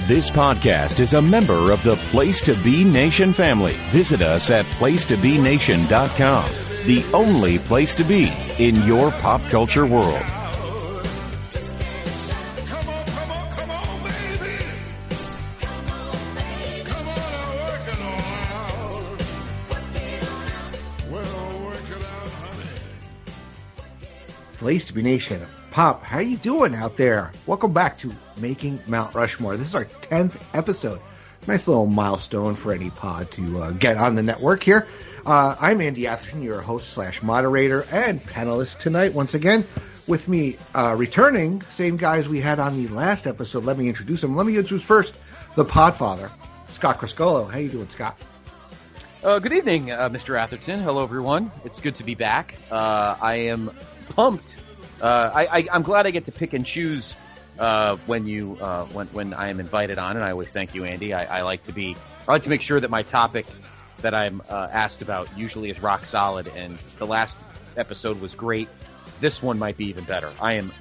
This podcast is a member of the Place to Be Nation family. Visit us at placetobenation.com, the only place to be in your pop culture world. Place to Be Nation. Pop, how you doing out there? Welcome back to Making Mount Rushmore. This is our 10th episode. Nice little milestone for any pod to get on the network here. I'm Andy Atherton, your host / moderator and panelist tonight. Once again, with me returning, same guys we had on the last episode. Let me introduce them. Let me introduce first the podfather, Scott Criscuolo. How you doing, Scott? Good evening, Mr. Atherton. Hello, everyone. It's good to be back. I am pumped. I'm glad I get to pick and choose when I am invited on, and I always thank you, Andy. I like to make sure that my topic that I'm asked about usually is rock solid, and the last episode was great. This one might be even better. I am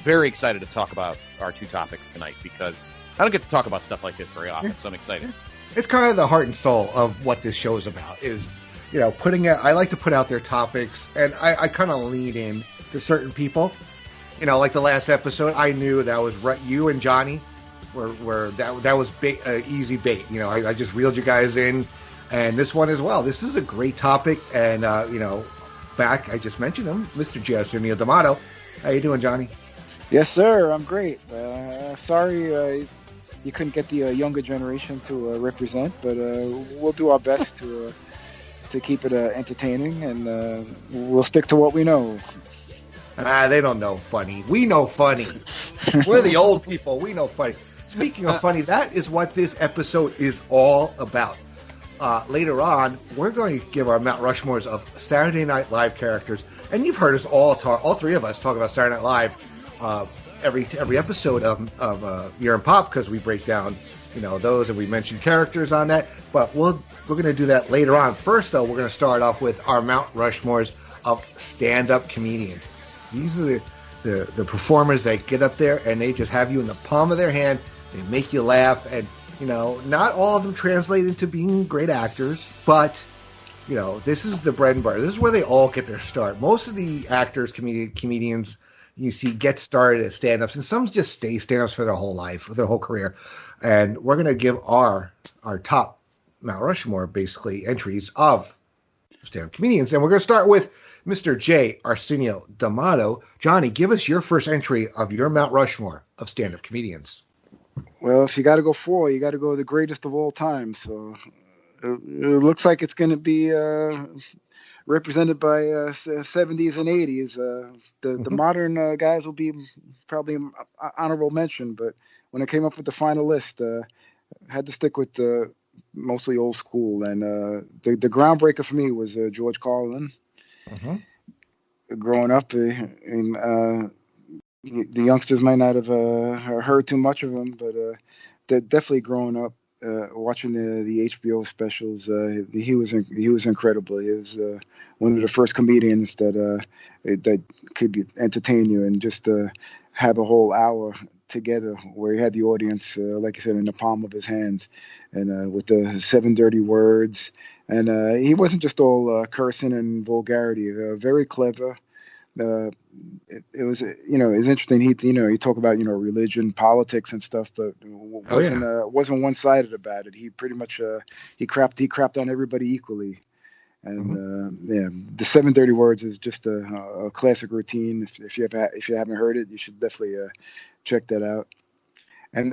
very excited to talk about our two topics tonight because I don't get to talk about stuff like this very often, so I'm excited. It's kind of the heart and soul of what this show is about. Is I like to put out their topics, and I kind of lean in to certain people. Like the last episode, I knew that was you and Johnny were that was easy bait. I just reeled you guys in, and this one as well. This is a great topic, and back I just mentioned him, Mr. Arsenio. How you doing, Johnny? Yes, sir. I'm great. Sorry you couldn't get the younger generation to represent, but we'll do our best to keep it entertaining, and we'll stick to what we know. They don't know funny. We know funny. We're the old people. We know funny. Speaking of funny, that is what this episode is all about. Later on, we're going to give our Mount Rushmores of Saturday Night Live characters, and you've heard us all three of us talk about Saturday Night Live every episode of Year in Pop, because we break down those, and we mention characters on that. But we're going to do that later on. First, though, we're going to start off with our Mount Rushmores of stand-up comedians. These are the performers that get up there and they just have you in the palm of their hand. They make you laugh, and not all of them translate into being great actors, but this is the bread and butter. This is where they all get their start. Most of the actors, comedians you see get started as stand-ups, and some just stay stand-ups for their whole life, for their whole career. And we're going to give our top Mount Rushmore, basically, entries of stand-up comedians. And we're going to start with Mr. J. Arsenio D'Amato. Johnny, give us your first entry of your Mount Rushmore of stand-up comedians. Well, if you got to go forward, you got to go the greatest of all time. So it looks like it's going to be represented by 70s and 80s. The modern guys will be probably honorable mention, but when I came up with the final list, I had to stick with mostly old school. And the groundbreaker for me was George Carlin. Mm-hmm. Growing up, the youngsters might not have heard too much of him, but definitely growing up, watching the HBO specials, he was incredible. He was one of the first comedians that could entertain you and just have a whole hour together where he had the audience, like I said, in the palm of his hand, and with the 7 dirty words. And he wasn't just all cursing and vulgarity. Very clever. It was, it's interesting. He talk about, religion, politics, and stuff, but wasn't one-sided about it. He pretty much he crapped on everybody equally. And the 7 dirty words is just a classic routine. If you haven't heard it, you should definitely check that out. And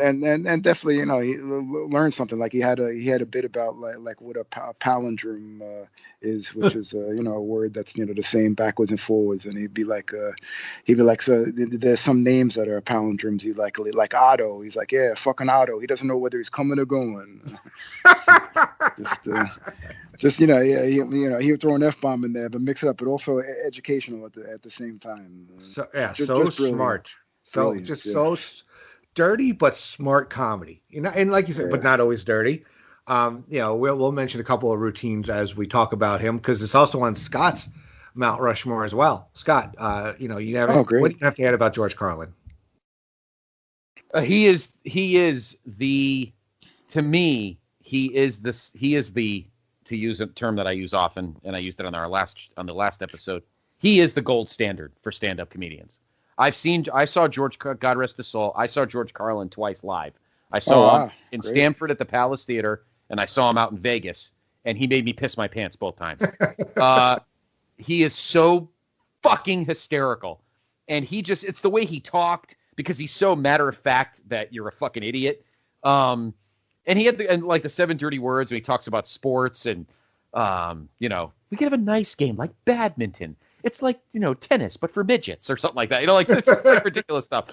definitely, he learned something. Like he had a bit about like what a palindrome is, which is a word that's the same backwards and forwards. And he'd be like, so there's some names that are palindromes. He like Otto. He's like, yeah, fucking Otto. He doesn't know whether he's coming or going. He would throw an F-bomb in there, but mix it up, but also educational at the same time. So smart. Brilliant, so dirty but smart comedy, and like you said, but not always dirty. We'll mention a couple of routines as we talk about him, because it's also on Scott's Mount Rushmore as well. Scott, what do you have to add about George Carlin? He is the, to me, he is the, to use a term that I use often, and I used it on the last episode. He is the gold standard for stand-up comedians. I saw George, God rest his soul. I saw George Carlin twice live. I saw him in Stamford at the Palace Theater, and I saw him out in Vegas, and he made me piss my pants both times. He is so fucking hysterical, and it's the way he talked, because he's so matter of fact that you're a fucking idiot. And he had the 7 dirty words when he talks about sports, and we could have a nice game like badminton. It's like, tennis, but for midgets or something like that. It's like ridiculous stuff.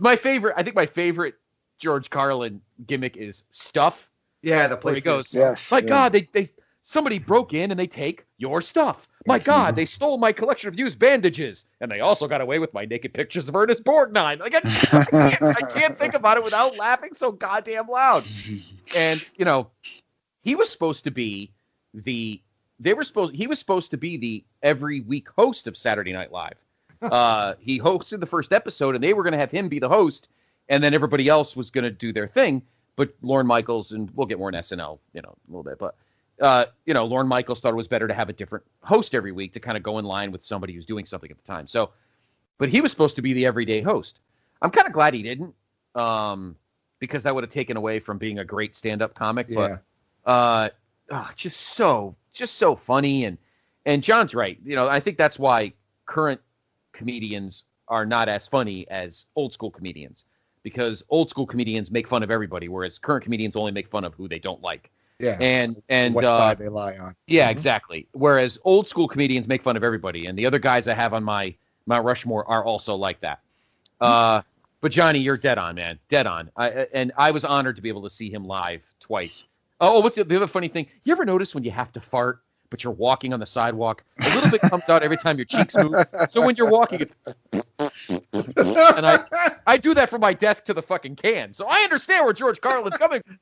I think my favorite George Carlin gimmick is stuff. Yeah, the place where he goes, yes, God, they somebody broke in and they take your stuff. My God, they stole my collection of used bandages, and they also got away with my naked pictures of Ernest Borgnine. Like I can't think about it without laughing so goddamn loud. And he was supposed to be the every week host of Saturday Night Live. He hosted the first episode, and they were going to have him be the host, and then everybody else was going to do their thing. But Lorne Michaels, and we'll get more in SNL, a little bit, but Lorne Michaels thought it was better to have a different host every week to kind of go in line with somebody who's doing something at the time. So, but he was supposed to be the everyday host. I'm kind of glad he didn't, because that would have taken away from being a great stand-up comic. Yeah. But just so funny, and John's right. I think that's why current comedians are not as funny as old school comedians, because old school comedians make fun of everybody, whereas current comedians only make fun of who they don't like. Yeah. And what side they lie on. Yeah, exactly. Whereas old school comedians make fun of everybody, and the other guys I have on my Mount Rushmore are also like that. But Johnny, you're dead on, man. Dead on. I was honored to be able to see him live twice. Oh, what's the other funny thing? You ever notice when you have to fart, but you're walking on the sidewalk, a little bit comes out every time your cheeks move? So when you're walking, and I do that from my desk to the fucking can. So I understand where George Carlin's coming from.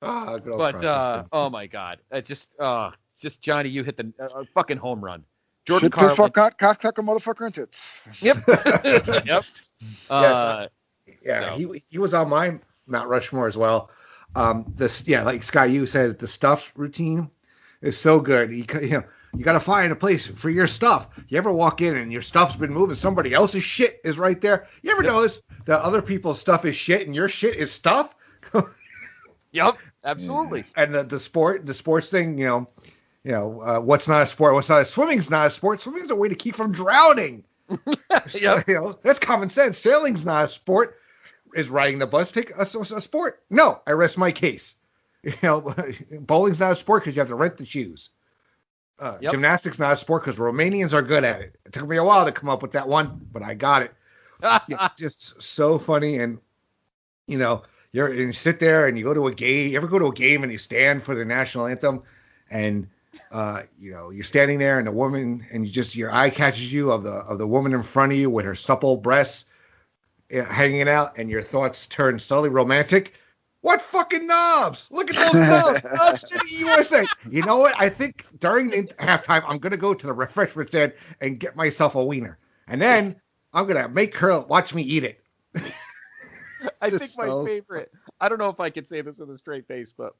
Oh my God! Just Johnny, you hit the fucking home run. George Carlin, cocksucker, motherfucker, and tits. Yep, yep. He was on my Mount Rushmore as well. Like Scott, you said, the stuff routine is so good. You got to find a place for your stuff. You ever walk in and your stuff's been moving, somebody else's shit is right there. You ever notice that other people's stuff is shit and your shit is stuff? Yep, absolutely. And the sports thing, what's not a sport? What's not swimming's not a sport. Swimming's a way to keep from drowning. Yep. That's common sense. Sailing's not a sport. Is riding the bus take a sport? No, I rest my case. Bowling's not a sport because you have to rent the shoes. Gymnastics not a sport because Romanians are good at it. It took me a while to come up with that one, but I got it. Just so funny, and you sit there and you go to a game. You ever go to a game and you stand for the national anthem, and you're standing there, and the woman, and your eye catches you of the woman in front of you with her supple breasts hanging out, and your thoughts turn subtly romantic. What fucking knobs? Look at those knobs. Knobs to the USA. You know what? I think during the halftime, I'm going to go to the refreshment stand and get myself a wiener. And then I'm going to make her watch me eat it. I think my favorite, I don't know if I can say this with a straight face, but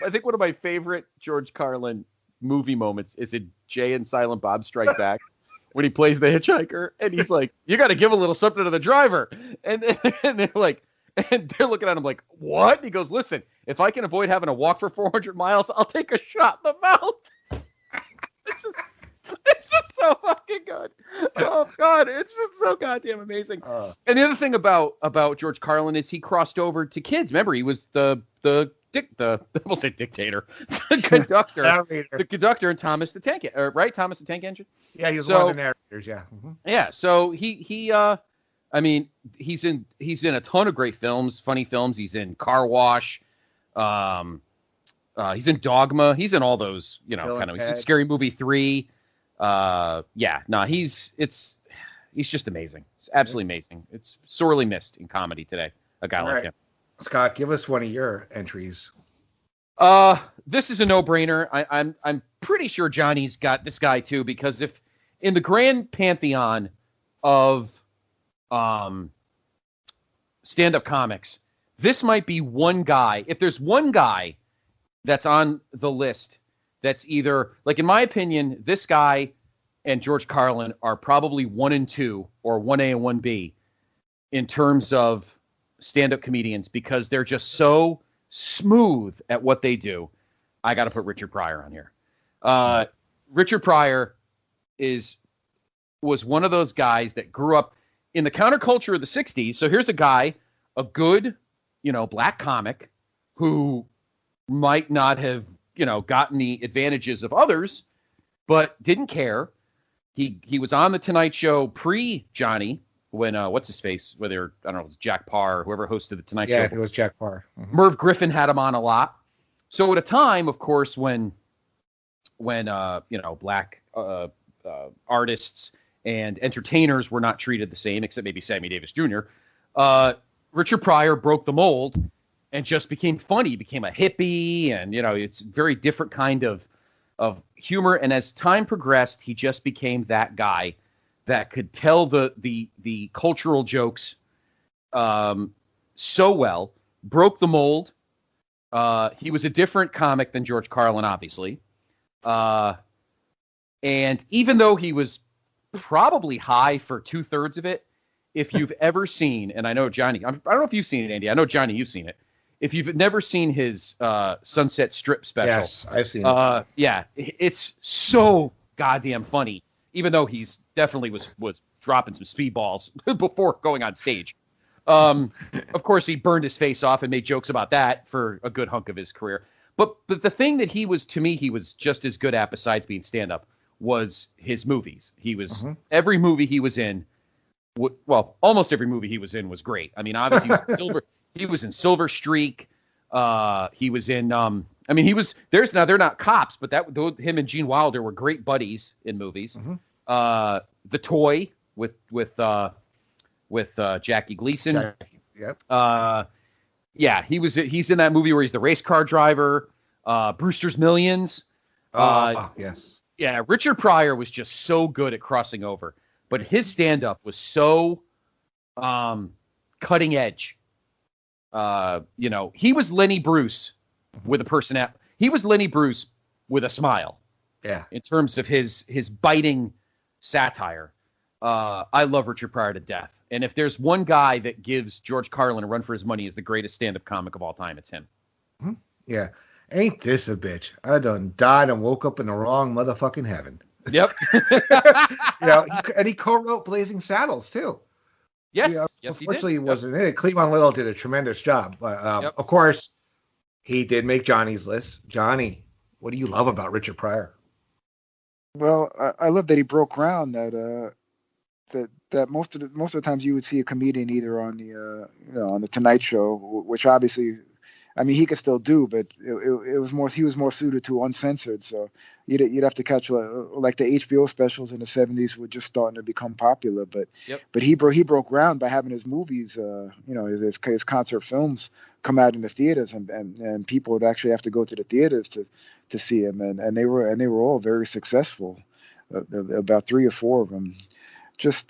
I think one of my favorite George Carlin movie moments is in Jay and Silent Bob Strike Back. When he plays the hitchhiker, and he's like, "You got to give a little something to the driver," and they're like, and they're looking at him like, "What?" And he goes, "Listen, if I can avoid having to walk for 400 miles, I'll take a shot in the mouth." It's just so fucking good. Oh God, it's just so goddamn amazing. And the other thing about George Carlin is he crossed over to kids. Remember, he was the we'll say dictator, the conductor in Thomas the Tank, right? Thomas the Tank Engine. Yeah, he was one of the narrators. Yeah. Mm-hmm. Yeah. So he he's in a ton of great films, funny films. He's in Car Wash. He's in Dogma. He's in all those, he's in Scary Movie 3. He's just amazing. It's absolutely amazing. It's sorely missed in comedy today. A guy like him. Scott, give us one of your entries. This is a no-brainer. I'm pretty sure Johnny's got this guy too, because if in the grand pantheon of stand-up comics, this might be one guy. If there's one guy that's on the list that's either, like, in my opinion, this guy and George Carlin are probably 1 and 2 or 1A and 1B in terms of stand-up comedians, because they're just so smooth at what they do. I got to put Richard Pryor on here. Richard Pryor was one of those guys that grew up in the counterculture of the 60s. So here's a guy, a good, black comic who might not have, gotten the advantages of others, but didn't care. He was on the Tonight Show pre-Johnny when, what's his face? Whether, I don't know, it was Jack Parr, whoever hosted the Tonight Show. Yeah, it was Jack Parr. Mm-hmm. Merv Griffin had him on a lot. So at a time, of course, when black artists and entertainers were not treated the same, except maybe Sammy Davis Jr., Richard Pryor broke the mold and just became funny. He became a hippie, and, it's a very different kind of humor. And as time progressed, he just became that guy that could tell the cultural jokes so well, broke the mold. He was a different comic than George Carlin, obviously. And even though he was probably high for 2/3 of it, if you've ever seen, and I know Johnny, I don't know if you've seen it, Andy. I know, Johnny, you've seen it. If you've never seen his Sunset Strip special. Yes, I've seen it. Yeah, it's so goddamn funny, even though he's definitely was dropping some speedballs before going on stage. Of course, he burned his face off and made jokes about that for a good hunk of his career. But the thing that he was just as good at, besides being stand-up, was his movies. He was every movie he was in. Almost every movie he was in was great. I mean, obviously, he was in Silver Streak. He was in. They're not cops, but him and Gene Wilder were great buddies in movies. The Toy with Jackie Gleason. Yep. He's in that movie where he's the race car driver. Brewster's Millions. Yes. Yeah, Richard Pryor was just so good at crossing over, but his stand-up was so cutting edge. He was Lenny Bruce with a personality. He was Lenny Bruce with a smile. Yeah. In terms of his biting satire. I love Richard Pryor to death. And if there's one guy that gives George Carlin a run for his money as the greatest stand-up comic of all time, it's him. Yeah. Ain't this a bitch? I done died and woke up in the wrong motherfucking heaven. Yep. And he co-wrote Blazing Saddles, too. Yes. Yes, unfortunately, he wasn't in it. Cleavon Little did a tremendous job. But, of course, he did make Johnny's list. Johnny, what do you love about Richard Pryor? Well, I love that he broke ground. That most of the times you would see a comedian either on the Tonight Show, which obviously, I mean, he could still do, but it was more, he was more suited to uncensored. So you'd have to catch like the HBO specials in the 70s were just starting to become popular. But he broke ground by having his movies, his concert films come out in the theaters, and people would actually have to go to the theaters to see him, and they were all very successful. About 3 or 4 of them. Just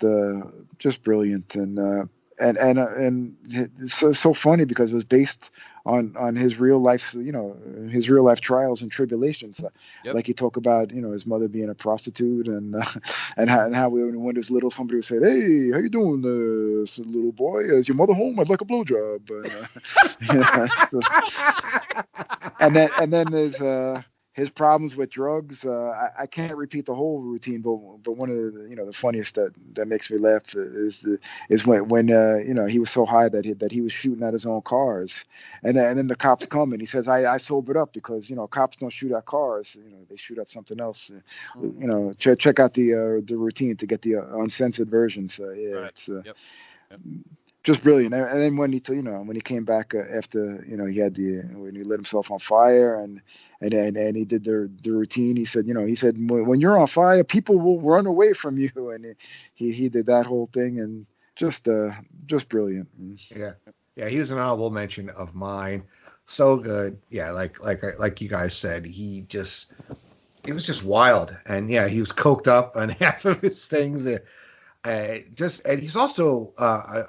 brilliant, and it's so funny because it was based on his real life, his real life trials and tribulations. Like he talked about, his mother being a prostitute, and how when he was little, somebody would say, "Hey, how you doing, little boy? Is your mother home? I'd like a blowjob." And then there's his problems with drugs. I can't repeat the whole routine, but one of the funniest that makes me laugh is when he was so high that he was shooting at his own cars, and then the cops come and he says, I sobered up because cops don't shoot at cars, they shoot at something else. Check out the routine to get the uncensored versions. Right. It's just brilliant. And then when he came back after he had when he lit himself on fire and he did the routine, he said when you're on fire, people will run away from you, and he did that whole thing, and just brilliant. Yeah, he was an honorable mention of mine. So good. Yeah, like you guys said, he was just wild, and yeah, he was coked up on half of his things. And he's also a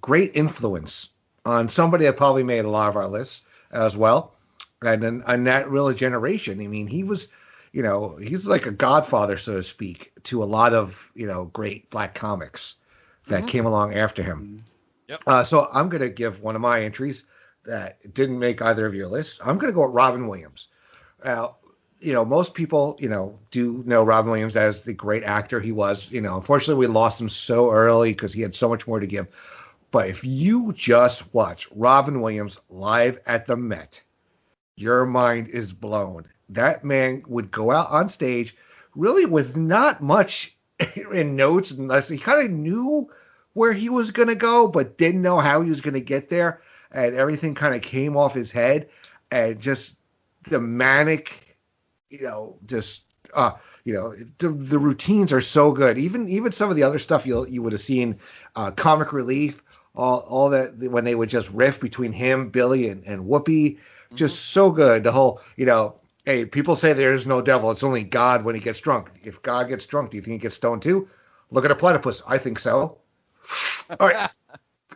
great influence on somebody that probably made a lot of our lists as well, and that real generation. I mean, he was, he's like a godfather, so to speak, to a lot of great black comics that came along after him. Yep. So I'm going to give one of my entries that didn't make either of your lists. I'm going to go with Robin Williams. Most people, do know Robin Williams as the great actor he was. Unfortunately, we lost him so early because he had so much more to give. But if you just watch Robin Williams live at the Met, your mind is blown. That man would go out on stage really with not much in notes, unless he kind of knew where he was going to go, but didn't know how he was going to get there. And everything kind of came off his head, and just the manic, the routines are so good. Even some of the other stuff you would have seen, comic relief, all that when they would just riff between him, Billy, and Whoopi, just so good. The whole, hey, people say there's no devil, it's only God when he gets drunk. If God gets drunk, do you think he gets stoned too? Look at a platypus. I think so. All right,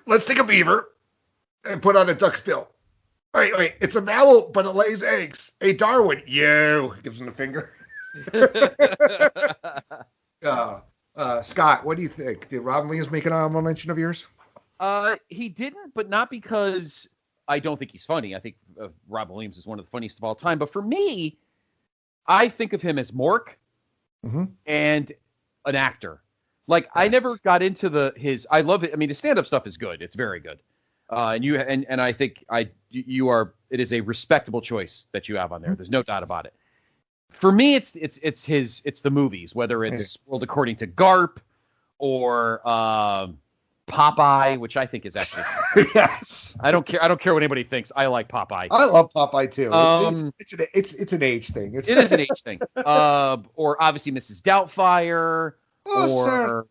let's take a beaver and put on a duck's bill. All right, it's a mammal, but it lays eggs. Hey, Darwin, you gives him the finger. Scott, what do you think? Did Robin Williams make an honorable mention of yours? He didn't, but not because I don't think he's funny. I think Robin Williams is one of the funniest of all time. But for me, I think of him as Mork and an actor. Like, I never got into I love it. I mean, the stand-up stuff is good. It's very good. And I think it is a respectable choice that you have on there. There's no doubt about it. For me, it's the movies, whether it's World According to Garp or Popeye, which I think is actually yes. I don't care what anybody thinks. I like Popeye. I love Popeye too. It's an age thing. It is an age thing. Or obviously Mrs. Doubtfire. Sir.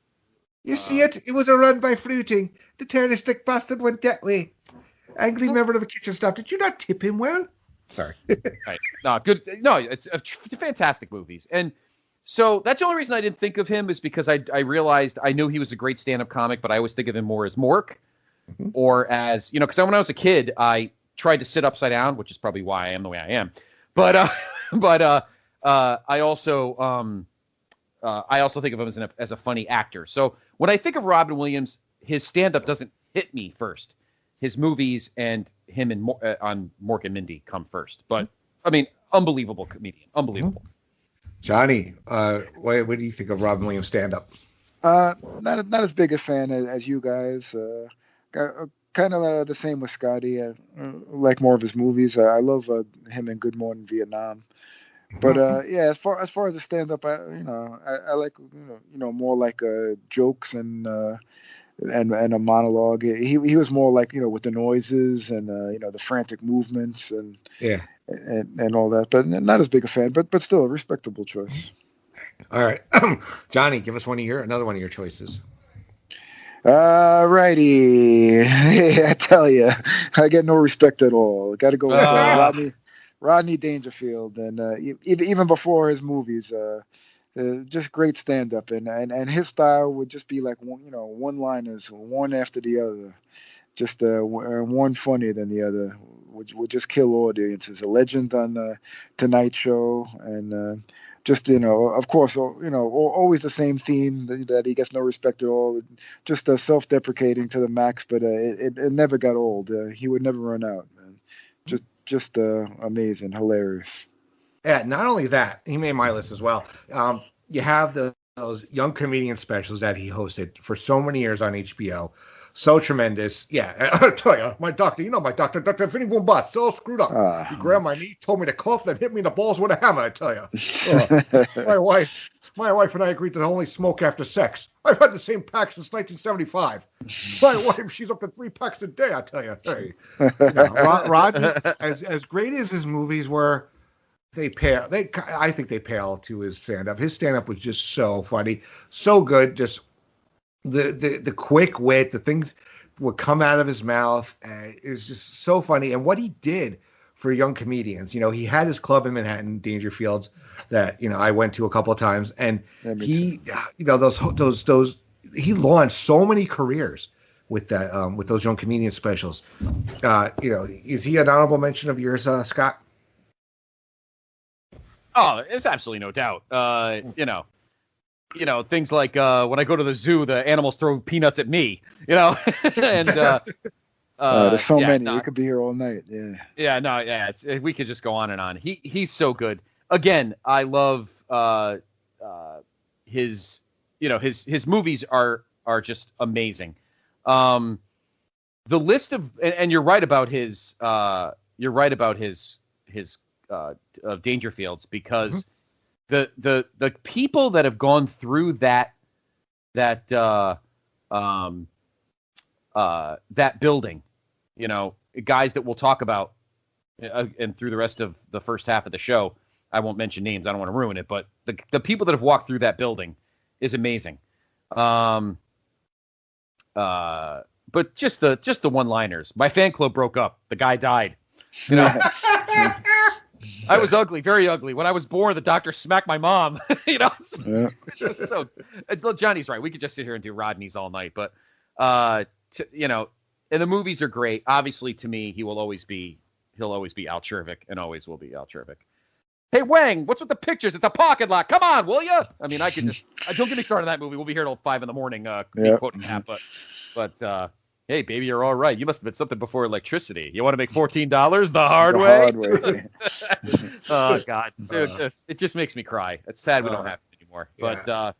You see it? It was a run by fruiting. The terrorist bastard went that way. Angry member of the kitchen staff. Did you not tip him well? Sorry. Right. No, good. No, it's fantastic movies. And so that's the only reason I didn't think of him, is because I realized I knew he was a great stand-up comic, but I always think of him more as Mork or as, because when I was a kid, I tried to sit upside down, which is probably why I am the way I am. But I also think of him as a funny actor. So when I think of Robin Williams, his stand-up doesn't hit me first. His movies and him on Mork and Mindy come first. But, I mean, unbelievable comedian. Unbelievable. Johnny, what do you think of Robin Williams stand-up? Not as big a fan as you guys. Kind of the same with Scotty. I like more of his movies. I love him in Good Morning Vietnam. But as far as the stand-up, I like more like jokes and a monologue. He was more like with the noises and the frantic movements and all that. But not as big a fan. But still a respectable choice. All right, Johnny, give us another one of your choices. Righty. I tell you, I get no respect at all. Got to go with Rodney Dangerfield, and even before his movies, just great stand-up, and his style would just be like one-liners, one after the other, just one funnier than the other, would just kill audiences. A legend on the Tonight Show, and just of course, always the same theme that he gets no respect at all. Just self-deprecating to the max, but it never got old. He would never run out, man. Just amazing, hilarious. Yeah, not only that, he made my list as well. You have those young comedian specials that he hosted for so many years on HBO. So tremendous. Yeah, I'll tell you, my doctor, Dr. Vinny Wombat, so screwed up. He grabbed my knee, told me to cough, then hit me in the balls with a hammer, I tell you. My wife and I agreed to only smoke after sex. I've had the same pack since 1975. My wife, she's up to 3 packs a day, I tell you. Hey. Rodney, as great as his movies were, I think they pale to his stand-up. His stand-up was just so funny, so good. Just the quick wit, the things would come out of his mouth. Is just so funny. And what he did for young comedians, he had his club in Manhattan, Dangerfield's, that I went to a couple of times, and he, those he launched so many careers with that with those young comedian specials. Is he an honorable mention of yours, Scott? Oh, it's absolutely no doubt. Things like when I go to the zoo, the animals throw peanuts at me. And there's so many. We could be here all night. Yeah. Yeah. No. Yeah. We could just go on and on. He's so good. Again, I love his movies are just amazing. The list of and you're right about his Dangerfields, because the people that have gone through that building, guys that we'll talk about and through the rest of the first half of the show, I won't mention names, I don't want to ruin it, but the people that have walked through that building is amazing. But just the one-liners. My fan club broke up. The guy died. I was ugly, very ugly. When I was born, the doctor smacked my mom. So Johnny's right. We could just sit here and do Rodney's all night, but and the movies are great. Obviously, to me, he'll always be Al Czervik, and always will be Al Czervik. Hey, Wang, what's with the pictures? It's a pocket lot. Come on, will you? I mean, I could just don't get me started on that movie. We'll be here till 5 a.m. Quoting that, but hey, baby, you're all right. You must have been something before electricity. You want to make $14 the hard way? Oh God, dude, it just makes me cry. It's sad we don't have it anymore. Yeah.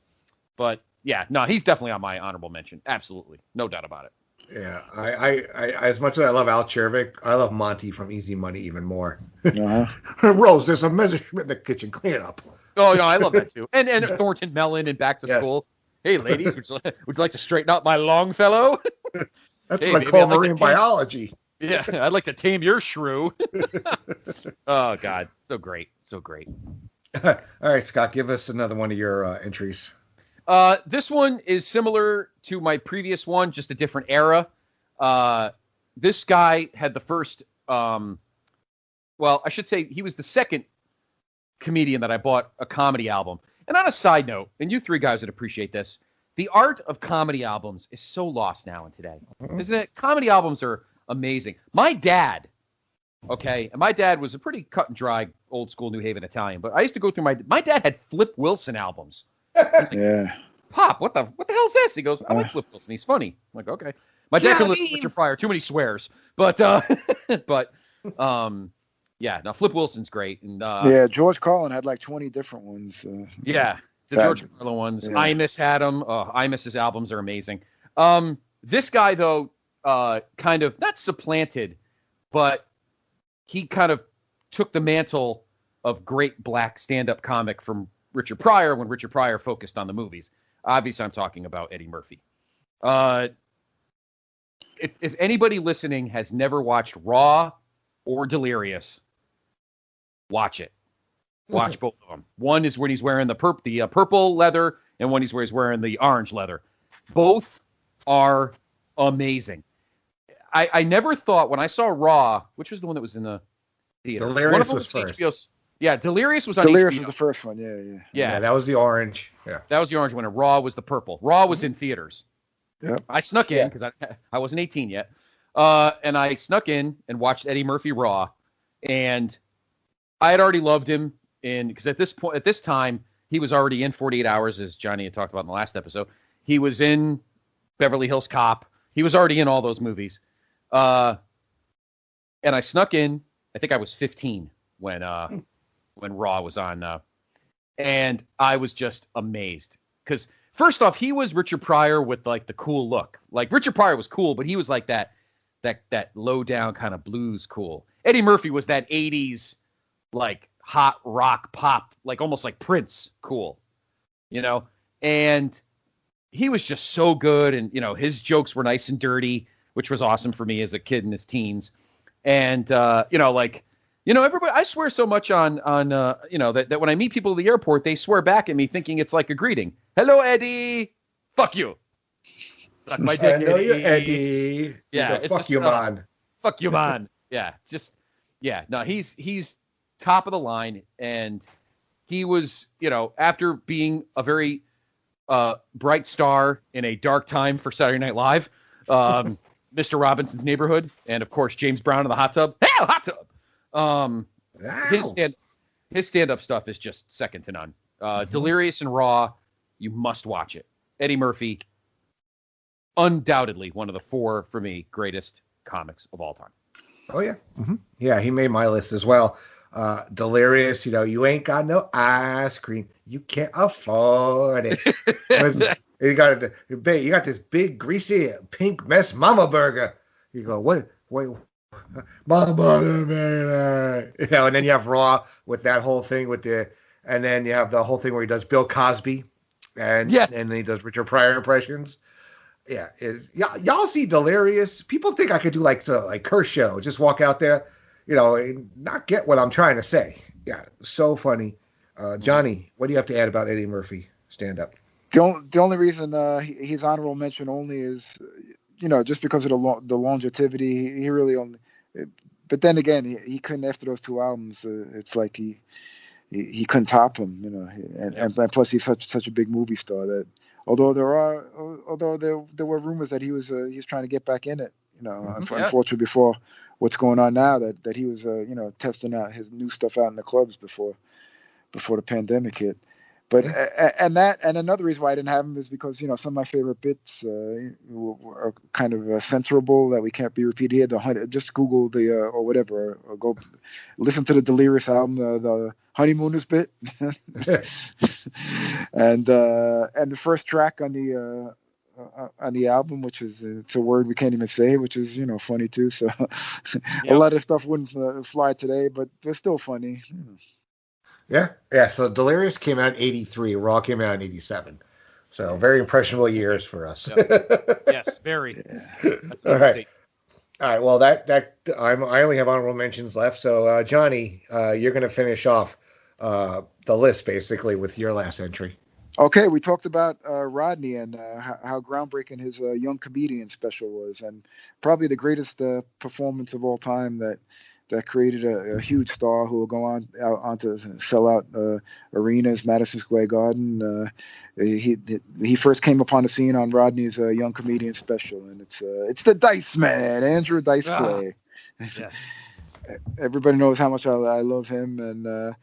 But yeah, no, he's definitely on my honorable mention. Absolutely, no doubt about it. Yeah, I as much as I love Al Czervik, I love Monty from Easy Money even more. Rose, there's a measurement in the kitchen. Clean it up. Oh no, I love that too. And Thornton Mellon in Back to School. Hey, ladies, would you like to straighten out my Longfellow? That's what I call marine biology. Yeah, I'd like to tame your shrew. Oh God, so great. All right, Scott, give us another one of your entries. This one is similar to my previous one, just a different era. This guy had the first, I should say he was the second comedian that I bought a comedy album. And on a side note, and you three guys would appreciate this, the art of comedy albums is so lost now and today, isn't it? Comedy albums are amazing. My dad was a pretty cut and dry, old school New Haven Italian, but I used to go through my dad had Flip Wilson albums. Yeah. Pop, what the hell is this? He goes, I like Flip Wilson. He's funny. I'm like, okay. My dad can listen to Richard Pryor. Too many swears. But yeah, no, Flip Wilson's great. And George Carlin had like 20 different ones. George Carlin ones. Yeah. Imus had them. Imus's albums are amazing. This guy, though, kind of not supplanted, but he kind of took the mantle of great black stand-up comic from Richard Pryor when Richard Pryor focused on the movies. Obviously, I'm talking about Eddie Murphy. If anybody listening has never watched Raw or Delirious, watch it. Watch both of them. One is when he's wearing the purple leather, and one is where he's wearing the orange leather. Both are amazing. I never thought when I saw Raw, which was the one that was in the theater. Delirious was first. HBO's, yeah, Delirious was on Delirious HBO. Was the first one, yeah. That was the orange. Yeah, that was the orange one. And Raw was the purple. Raw was in theaters. Yep. I snuck in because I wasn't 18 yet, and I snuck in and watched Eddie Murphy Raw, and I had already loved him because at this time he was already in 48 Hours, as Johnny had talked about in the last episode. He was in Beverly Hills Cop. He was already in all those movies, and I snuck in. I think I was 15 when Raw was on, and I was just amazed because first off, he was Richard Pryor with like the cool look. Like Richard Pryor was cool, but he was like that low down kind of blues cool. Eddie Murphy was that 80s like hot rock pop, like almost like Prince cool, and he was just so good. And, his jokes were nice and dirty, which was awesome for me as a kid in his teens. And, everybody, I swear so much on that when I meet people at the airport, they swear back at me thinking it's like a greeting. Hello, Eddie. Fuck you. Suck my dick, I know you, Eddie. Yeah. Go, fuck you, man. Fuck you, man. Yeah. No, he's top of the line. And he was, after being a very bright star in a dark time for Saturday Night Live, Mr. Robinson's Neighborhood, and of course James Brown in the hot tub. Hey, hot tub. His stand-up stuff is just second to none. Delirious and Raw, you must watch it. Eddie Murphy, undoubtedly one of the 4, for me, greatest comics of all time. Oh, yeah. Yeah, he made my list as well. Delirious, you ain't got no ice cream. You can't afford it. You got this big, greasy, pink mess mama burger. You go, wait, mama burger, man. And then you have Raw with that whole thing and then you have the whole thing where he does Bill Cosby. And then he does Richard Pryor impressions. Yeah, y'all see Delirious? People think I could do like Kerr show, just walk out there, and not get what I'm trying to say. Yeah, so funny. Johnny, what do you have to add about Eddie Murphy stand up? The only reason he's honorable mention only is, just because of the longevity. He really only. But then again, he couldn't after those 2 albums. It's like he couldn't top him, and plus he's such a big movie star that although there were rumors that he's trying to get back in it, unfortunately before what's going on now that he was testing out his new stuff out in the clubs before the pandemic hit. But and another reason why I didn't have him is because some of my favorite bits are kind of censorable that we can't be repeated here. Just Google or whatever, or go listen to the Delirious album, the Honeymooners bit, and the first track on the album, which is it's a word we can't even say, which is funny too. So a lot of stuff wouldn't fly today, but they're still funny. Yeah. So Delirious came out in 83. Raw came out in 87. So very impressionable years for us. Yep. Yes, very. That's all right. All right. Well, I only have honorable mentions left. So Johnny, you're going to finish off the list basically with your last entry. Okay, we talked about Rodney and how groundbreaking his young comedian special was, and probably the greatest performance of all time that created a huge star who will go on to sell out arenas, Madison Square Garden. He first came upon the scene on Rodney's young comedian special, and it's the Dice Man, Andrew Dice Clay. Yes. Everybody knows how much I love him, and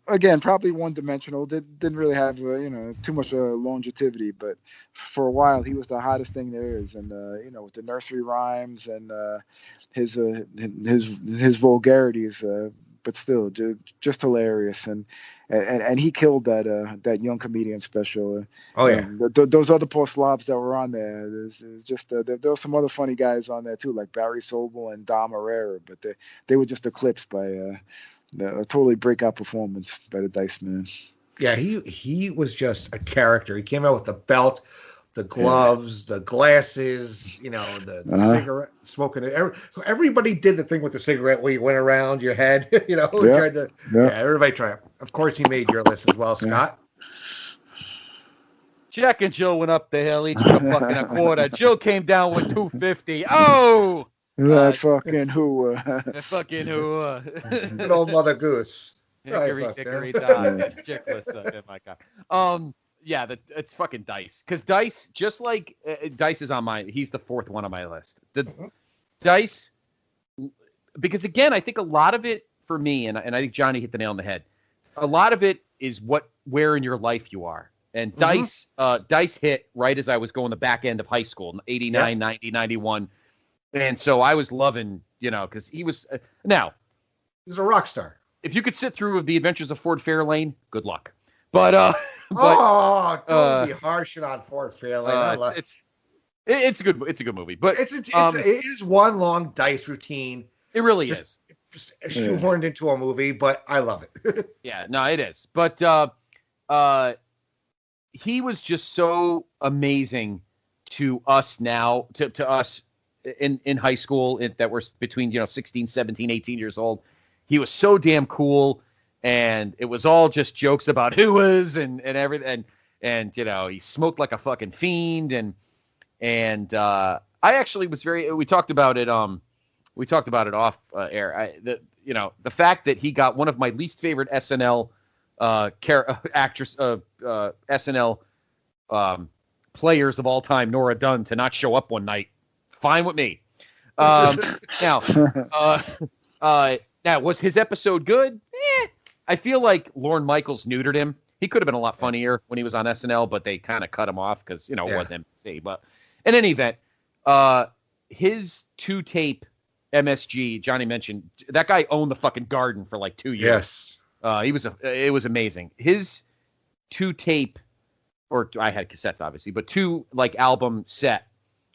again, probably one-dimensional. Didn't really have too much longevity, but for a while he was the hottest thing there is, and with the nursery rhymes and his vulgarities, but still just hilarious, and he killed that young comedian special. Oh yeah, those other poor slobs that were on there. There's just there were some other funny guys on there too, like Barry Sobel and Dom Herrera, but they were just eclipsed by a totally breakout performance by the Dice Man. Yeah, he was just a character. He came out with the belt, the gloves, the glasses, the cigarette smoking. Everybody did the thing with the cigarette where you went around your head, everybody tried. Of course, he made your list as well, Scott. Jack and Jill went up the hill, each with a quarter. Jill came down with $2.50. Oh! That fucking who? That fucking who? Good old Mother Goose. Hickory dickory dock. Oh my God. Yeah, it's fucking Dice. Because Dice, just like Dice is on mine, he's the 4th one on my list. Dice, because again, I think a lot of it for me, and I think Johnny hit the nail on the head, a lot of it is where in your life you are. And Dice hit right as I was going the back end of high school, 89, 90, 91. And so I was loving, because he was, now. He's a rock star. If you could sit through The Adventures of Ford Fairlane, good luck. But don't be harshing on Ford Fairlane. It's a good movie, but it is one long Dice routine. It really is. Just shoehorned into a movie, but I love it. Yeah, no, it is. But he was just so amazing to us now, to us in high school that were between 16, 17, 18 years old. He was so damn cool. And it was all just jokes about whoas and everything, and he smoked like a fucking fiend, and I actually was we talked about it off air. The fact that he got one of my least favorite SNL SNL players of all time, Nora Dunn, to not show up one night. Fine with me. Now, was his episode good? I feel like Lorne Michaels neutered him. He could have been a lot funnier when he was on SNL, but they kind of cut him off because, it was NBC. But in any event, his 2-tape MSG, Johnny mentioned, that guy owned the fucking Garden for like 2 years. Yes. It was amazing. His 2-tape, or I had cassettes obviously, but 2 like album set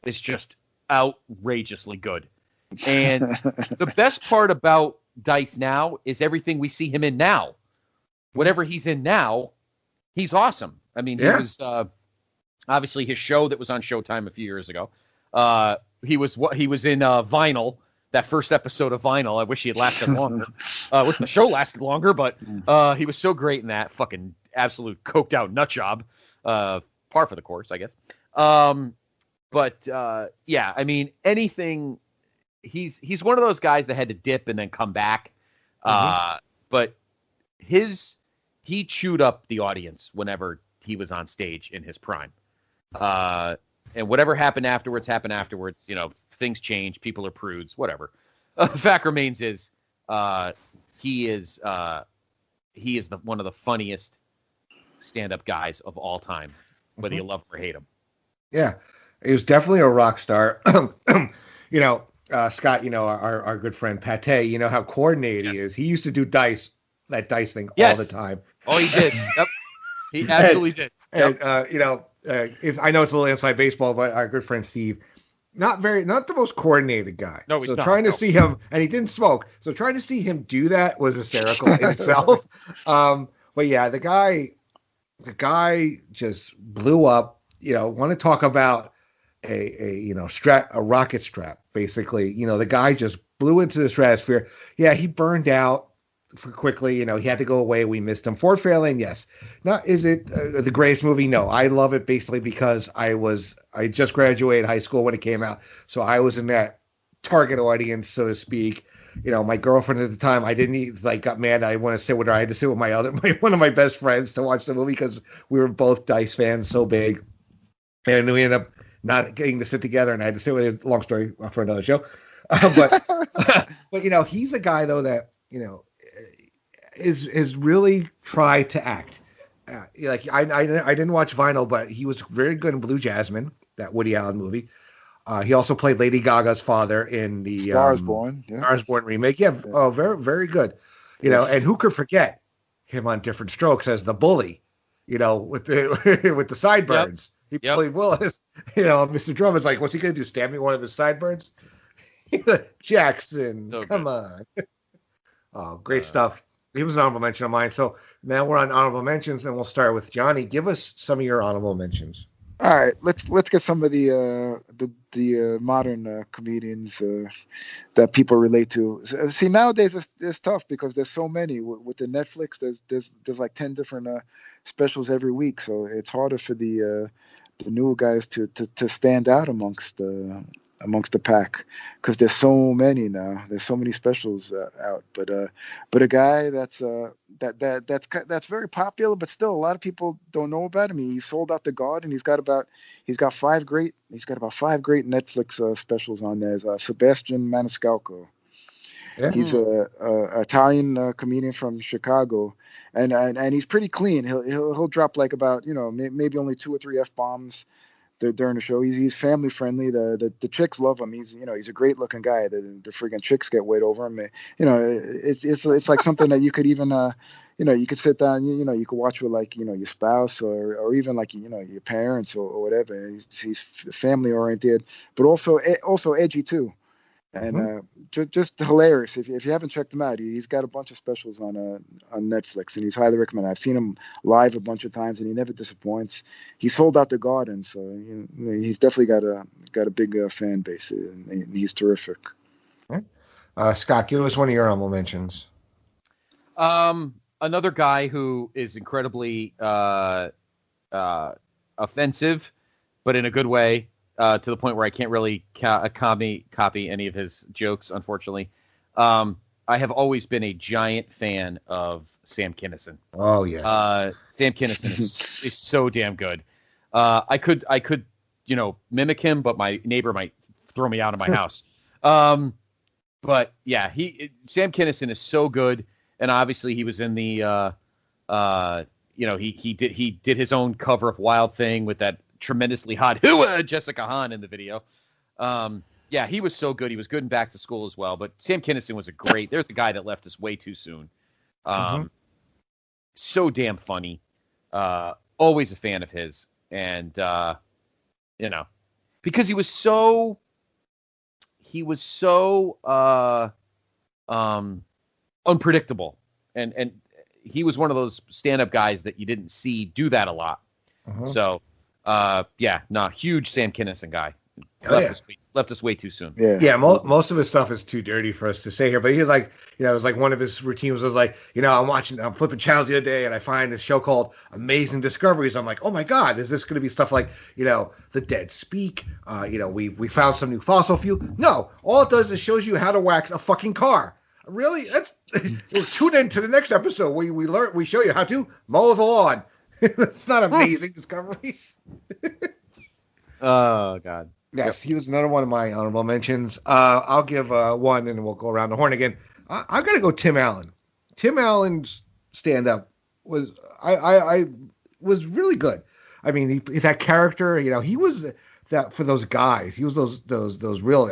is just outrageously good. And the best part about Dice now is everything we see him in now. Whatever he's in now, he's awesome. I mean, he was obviously his show that was on Showtime a few years ago. He was in Vinyl, that first episode of Vinyl. I wish he had lasted longer. Wish the show lasted longer, but he was so great in that. Fucking absolute coked out nut job. Par for the course, I guess. I mean, anything. He's one of those guys that had to dip and then come back. But he chewed up the audience whenever he was on stage in his prime. And whatever happened afterwards. Things change. People are prudes. Whatever. The fact remains is he is one of the funniest stand-up guys of all time, whether you love or hate him. Yeah, he was definitely a rock star. Scott, our good friend Pate, how coordinated he is. He used to do that dice thing all the time. Oh, he did. Yep. He absolutely did. Yep. And, I know it's a little inside baseball, but our good friend Steve, not the most coordinated guy. No, he's not. Trying to see him, and he didn't smoke, so trying to see him do that was hysterical in itself. But yeah, the guy just blew up. Want to talk about a rocket strap, basically. The guy just blew into the stratosphere. Yeah, he burned out quickly. He had to go away. We missed him. Ford Fairlane, yes. Not is it the greatest movie? No, I love it basically because I just graduated high school when it came out, so I was in that target audience, so to speak. My girlfriend at the time, I didn't got mad. I want to sit with her. I had to sit with one of my best friends to watch the movie because we were both Dice fans, so big, and we ended up not getting to sit together, and I had to sit with him. Long story for another show. But he's a guy though that is really tried to act. I didn't watch Vinyl, but he was very good in Blue Jasmine, that Woody Allen movie. He also played Lady Gaga's father in the Stars Born remake. Yeah, very very good. And who could forget him on Different Strokes as the bully? With the sideburns. Yep. He played Willis. Mr. Drummond's like, what's he gonna do? Stab me one of his sideburns? Jackson, come on. Oh, great stuff. He was an honorable mention of mine. So now we're on honorable mentions, and we'll start with Johnny. Give us some of your honorable mentions. All right, let's get some of the modern comedians that people relate to. See, nowadays it's tough because there's so many with the Netflix. There's like 10 different specials every week, so it's harder for the newer guys to stand out amongst the pack because there's so many now. There's so many specials out. But a guy that's very popular, but still a lot of people don't know about him. He sold out the Garden. He's got about 5 great Netflix specials on there. Sebastian Maniscalco. Yeah. He's a Italian comedian from Chicago, and he's pretty clean. He'll drop like about maybe only 2 or 3 F-bombs during the show. He's family friendly. The chicks love him. He's a great looking guy. The friggin' chicks get weight over him. It's like something that you could even you could sit down. You could watch with like your spouse or even like your parents or whatever. He's family oriented, but also edgy too. And just hilarious. If you haven't checked him out, he's got a bunch of specials on Netflix, and he's highly recommended. I've seen him live a bunch of times, and he never disappoints. He sold out the Garden, so he's definitely got a big fan base, and he's terrific. Scott, give us one of your honorable mentions. Another guy who is incredibly offensive, but in a good way. To the point where I can't really copy any of his jokes, unfortunately. I have always been a giant fan of Sam Kinison. Oh, yes. Sam Kinison is so damn good. I could, mimic him, but my neighbor might throw me out of my house. But yeah, Sam Kinison is so good, and obviously he was in the, he did his own cover of Wild Thing with that tremendously hot Jessica Hahn in the video. Yeah, he was so good. He was good in Back to School as well. But Sam Kinison was there's a guy that left us way too soon. So damn funny. Always a fan of his. And, because he was so unpredictable. And he was one of those stand-up guys that you didn't see do that a lot. So, huge Sam Kinison guy. Left us way too soon. Yeah. Most of his stuff is too dirty for us to say here, but he's like, it was like one of his routines was like, I'm flipping channels the other day and I find this show called Amazing Discoveries. I'm like, oh my God, is this going to be stuff like, the dead speak? We found some new fossil fuel. No, all it does is shows you how to wax a fucking car. Really? That's tune in to the next episode where we show you how to mow the lawn. It's not Amazing Discoveries. Oh God. Yes, he was another one of my honorable mentions. I'll give one, and we'll go around the horn again. I'm gonna go Tim Allen. Tim Allen's stand-up was I was really good. I mean, that character, he was that for those guys. He was those real,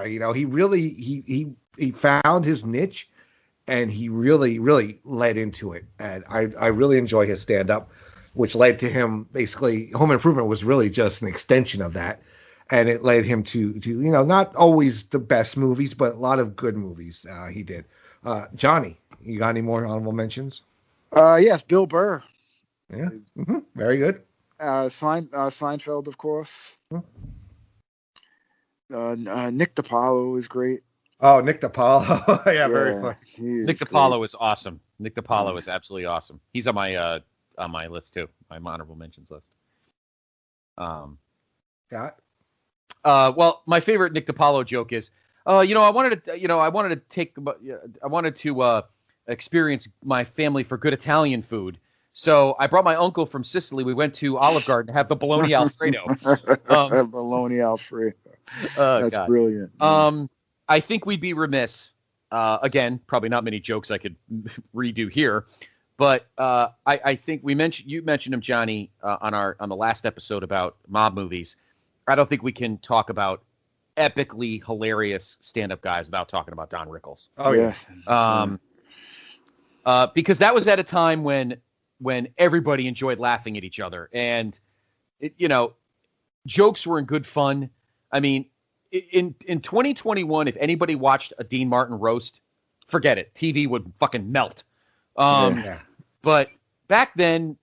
he really he found his niche, and he really really led into it. And I really enjoy his stand-up, which led to him basically. Home Improvement was really just an extension of that. And it led him to not always the best movies, but a lot of good movies he did. Johnny, you got any more honorable mentions? Yes, Bill Burr. Yeah, very good. Seinfeld, of course. Nick DiPaolo is great. Oh, Nick DiPaolo. Yeah, very fun. Nick DiPaolo is awesome. Nick DiPaolo is absolutely awesome. He's on my list too, my honorable mentions list. Got. Well, my favorite I wanted to experience my family for good Italian food. So I brought my uncle from Sicily. We went to Olive Garden to have the bologna Alfredo. Bologna Alfredo. That's God. Brilliant. I think we'd be remiss. Again, probably not many jokes I could redo here, but I think you mentioned him, Johnny, on the last episode about mob movies. I don't think we can talk about epically hilarious stand-up guys without talking about Don Rickles. Oh yeah. Because that was at a time when everybody enjoyed laughing at each other, and jokes were in good fun. I mean, in 2021, if anybody watched a Dean Martin roast, forget it. TV would fucking melt. But back then,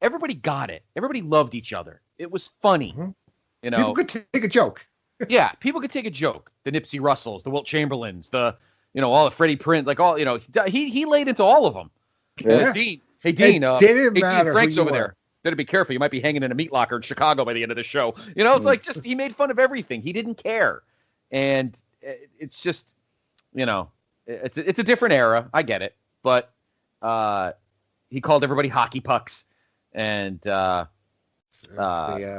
everybody got it. Everybody loved each other. It was funny. People could take a joke. Yeah, people could take a joke. The Nipsey Russells, the Wilt Chamberlains, all the Freddie Prinze, like all, he laid into all of them. Yeah. Dean, Dean, Frank's over there. Better be careful. You might be hanging in a meat locker in Chicago by the end of the show. It's like just he made fun of everything. He didn't care, and it's just, it's a different era. I get it, but he called everybody hockey pucks, and what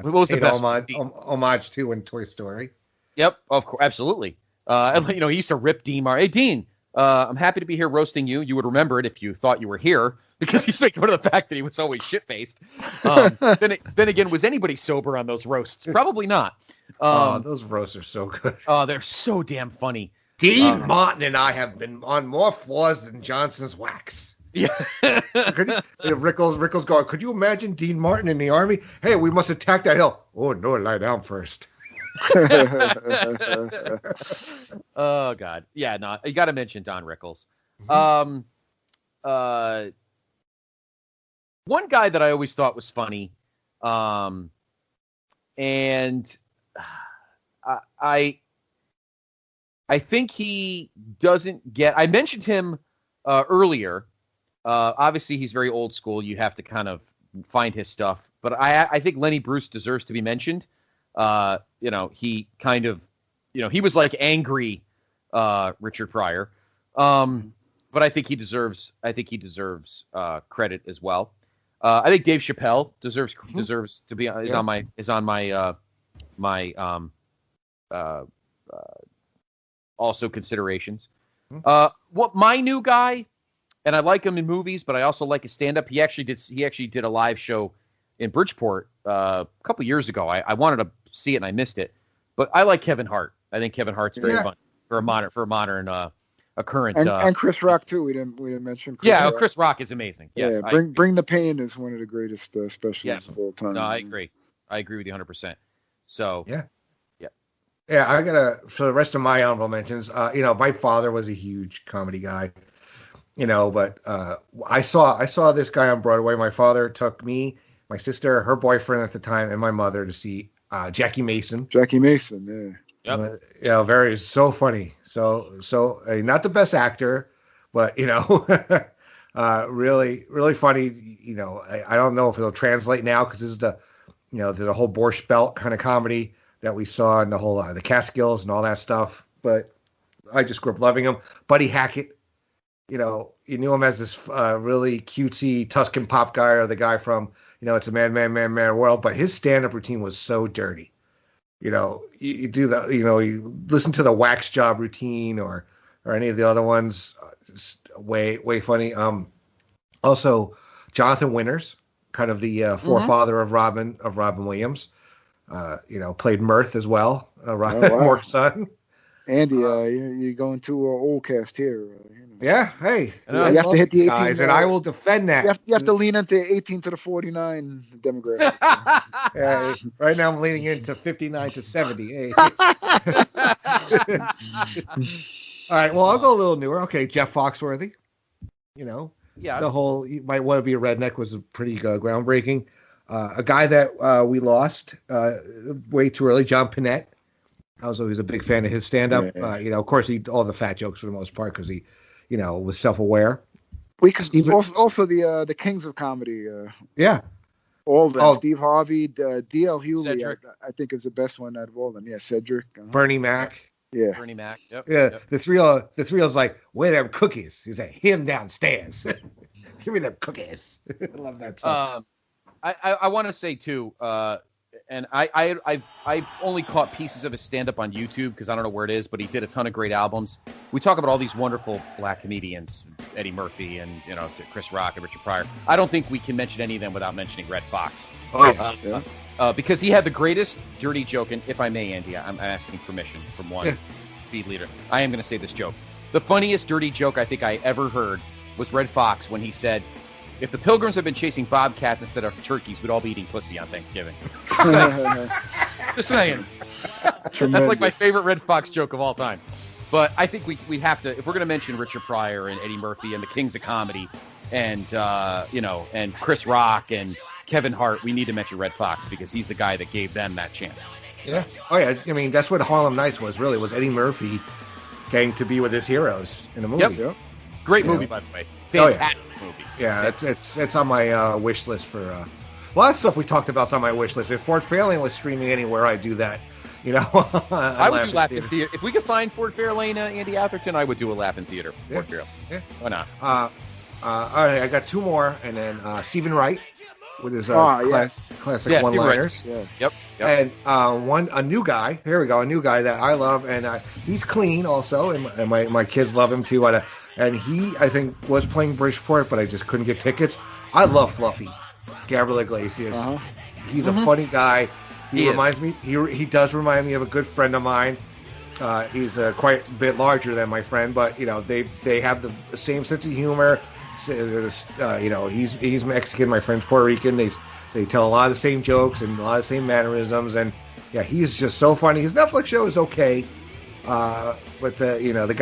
was the best homage to in Toy Story? Yep, of course, absolutely. He used to rip Dean Martin. Hey, Dean, I'm happy to be here roasting you. You would remember it if you thought you were here, because he's making fun of the fact that he was always shit-faced. Then again, was anybody sober on those roasts? Probably not. Those roasts are so good. Oh, they're so damn funny. Dean Martin and I have been on more floors than Johnson's wax. Yeah. Rickles going, could you imagine Dean Martin in the Army? Hey, we must attack that hill. Oh, no, lie down first. Oh, God. Yeah, no, you got to mention Don Rickles. One guy that I always thought was funny, and I think he doesn't get. I mentioned him earlier. Obviously, he's very old school. You have to kind of find his stuff. But I think Lenny Bruce deserves to be mentioned. He kind of, he was like angry Richard Pryor. But I think he deserves credit as well. I think Dave Chappelle deserves to be is on my also considerations. What my new guy, and I like him in movies, but I also like his stand-up. He actually did a live show in Bridgeport a couple years ago. I wanted to see it and I missed it, but I like Kevin Hart. I think Kevin Hart's very fun for a modern a current and Chris Rock too. We didn't mention. Chris Rock. Chris Rock is amazing. Yes, Bring the Pain is one of the greatest specialists of all time. No, I agree with you 100%. So yeah, I gotta, for the rest of my honorable mentions, my father was a huge comedy guy, but I saw this guy on Broadway. My father took me, my sister, her boyfriend at the time, and my mother to see Jackie Mason. Jackie Mason, yeah. Very, so funny. So not the best actor, but, really, really funny. I don't know if it'll translate now because this is the whole Borscht Belt kind of comedy that we saw in the whole the Catskills and all that stuff. But I just grew up loving him. Buddy Hackett, you knew him as this really cutesy Tuscan pop guy, or the guy from It's a Man World. But his stand-up routine was so dirty. You do the you listen to the Wax Job routine or any of the other ones. Just way funny. Also Jonathan Winters, kind of the forefather of Robin Williams. Played Mirth as well, Mork's son. Andy, you're going to old cast here. Yeah, hey, you have to hit the 18, guys, and I will defend that. You have to lean into 18 to the 49 demographic. Yeah, right now I'm leaning into 59 to 70. Hey. All right, well, I'll go a little newer. Okay, Jeff Foxworthy. The whole "you might want to be a redneck" was pretty groundbreaking. A guy that we lost way too early, John Pinette. I was always a big fan of his stand-up. Of course, all the fat jokes for the most part because he, was self-aware. We could also the kings of comedy. All of them. Oh. Steve Harvey, D.L. Hewley, I think is the best one out of all of them. Yeah, Cedric. Bernie Mac. Yeah. Bernie Mac. Yep. Yeah. Yep. The three's like, where them cookies? He's like, him downstairs. Give me them cookies. I love that stuff. I want to say too, and I've only caught pieces of his stand-up on YouTube because I don't know where it is, but he did a ton of great albums. We talk about all these wonderful black comedians, Eddie Murphy and Chris Rock and Richard Pryor. I don't think we can mention any of them without mentioning Red Fox. Because he had the greatest dirty joke, and if I may, Andy, I'm asking permission from one feed leader. I am going to say this joke. The funniest dirty joke I think I ever heard was Red Fox when he said, "If the Pilgrims had been chasing bobcats instead of turkeys, we'd all be eating pussy on Thanksgiving." Just saying. That's like my favorite Red Fox joke of all time. But I think we have to, if we're going to mention Richard Pryor and Eddie Murphy and the kings of comedy and, and Chris Rock and Kevin Hart, we need to mention Red Fox because he's the guy that gave them that chance. Yeah. Oh, yeah. I mean, that's what Harlem Nights was Eddie Murphy getting to be with his heroes in a movie. Yep. Great movie, by the way. Fantastic movie. Yeah, it's on my wish list for a lot of stuff we talked about. On my wish list. If Fort Fairlane was streaming anywhere, I'd do that. I would do Laugh in Theater. If we could find Fort Fairlane, Andy Atherton, I would do a Laugh in Theater. Fort Fairlane. Yeah. Why not? All right, I got two more, and then Stephen Wright with his classic one-liners. Yeah. Yep. And a new guy. Here we go, a new guy that I love, and he's clean also, and my kids love him too. And he, I think, was playing Bridgeport, but I just couldn't get tickets. I love Fluffy, Gabriel Iglesias. He's a funny guy. He reminds me. He does remind me of a good friend of mine. He's quite a bit larger than my friend, but they have the same sense of humor. He's Mexican. My friend's Puerto Rican. They tell a lot of the same jokes and a lot of the same mannerisms, and he's just so funny. His Netflix show is okay. But the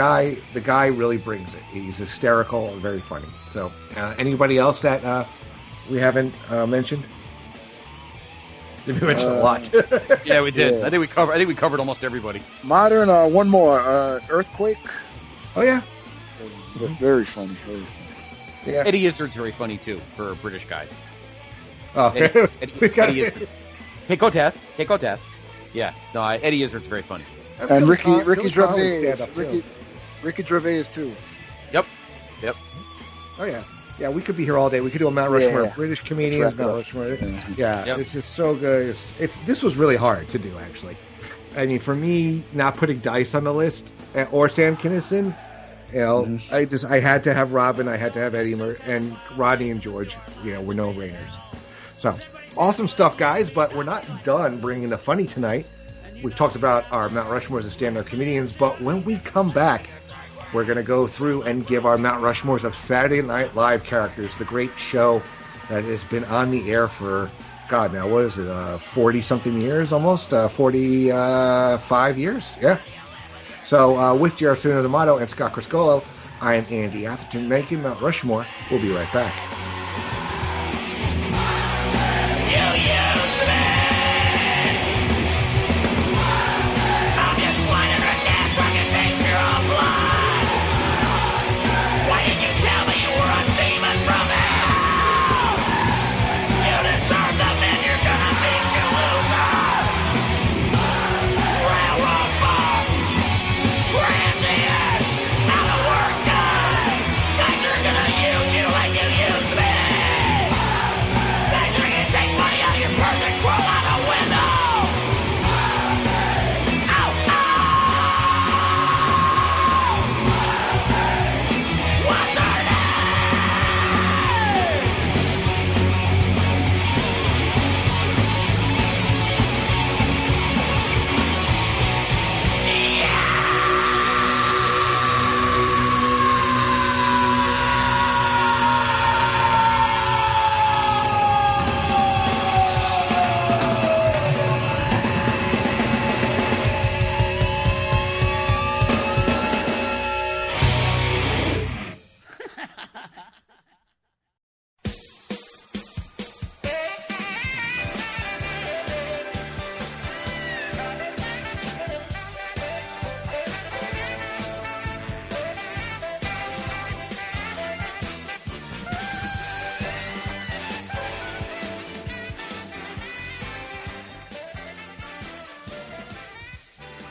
guy really brings it. He's hysterical and very funny. So, anybody else that we haven't mentioned? We mentioned a lot. Yeah, we did. Yeah. I think we covered almost everybody. Modern, one more. Earthquake. Oh yeah, very funny. Yeah. Eddie Izzard's very funny too for British guys. Oh, Eddie Izzard. Take Death. Yeah, no, Eddie Izzard's very funny. And Ricky Gervais. Ricky Gervais too. Yep. Oh yeah. Yeah, we could be here all day. We could do a Mount Rushmore of Yeah. British comedians, Mount Rushmore. Yeah, Yep. it's just so good. This was really hard to do, actually. I mean, for me, not putting Dice on the list or Sam Kinison, you know, I had to have Robin, I had to have Eddie and Rodney and George. You know, were no brainers. So awesome stuff, guys. But we're not done bringing the funny tonight. We've talked about our Mount Rushmores of stand-up comedians, but when we come back, we're going to go through and give our Mount Rushmores of Saturday Night Live characters, the great show that has been on the air for, God, now what is it, 40-something years almost? 45 years? Yeah. So with Arsenio and Scott Criscuolo, I am Andy Atherton, making Mount Rushmore. We'll be right back.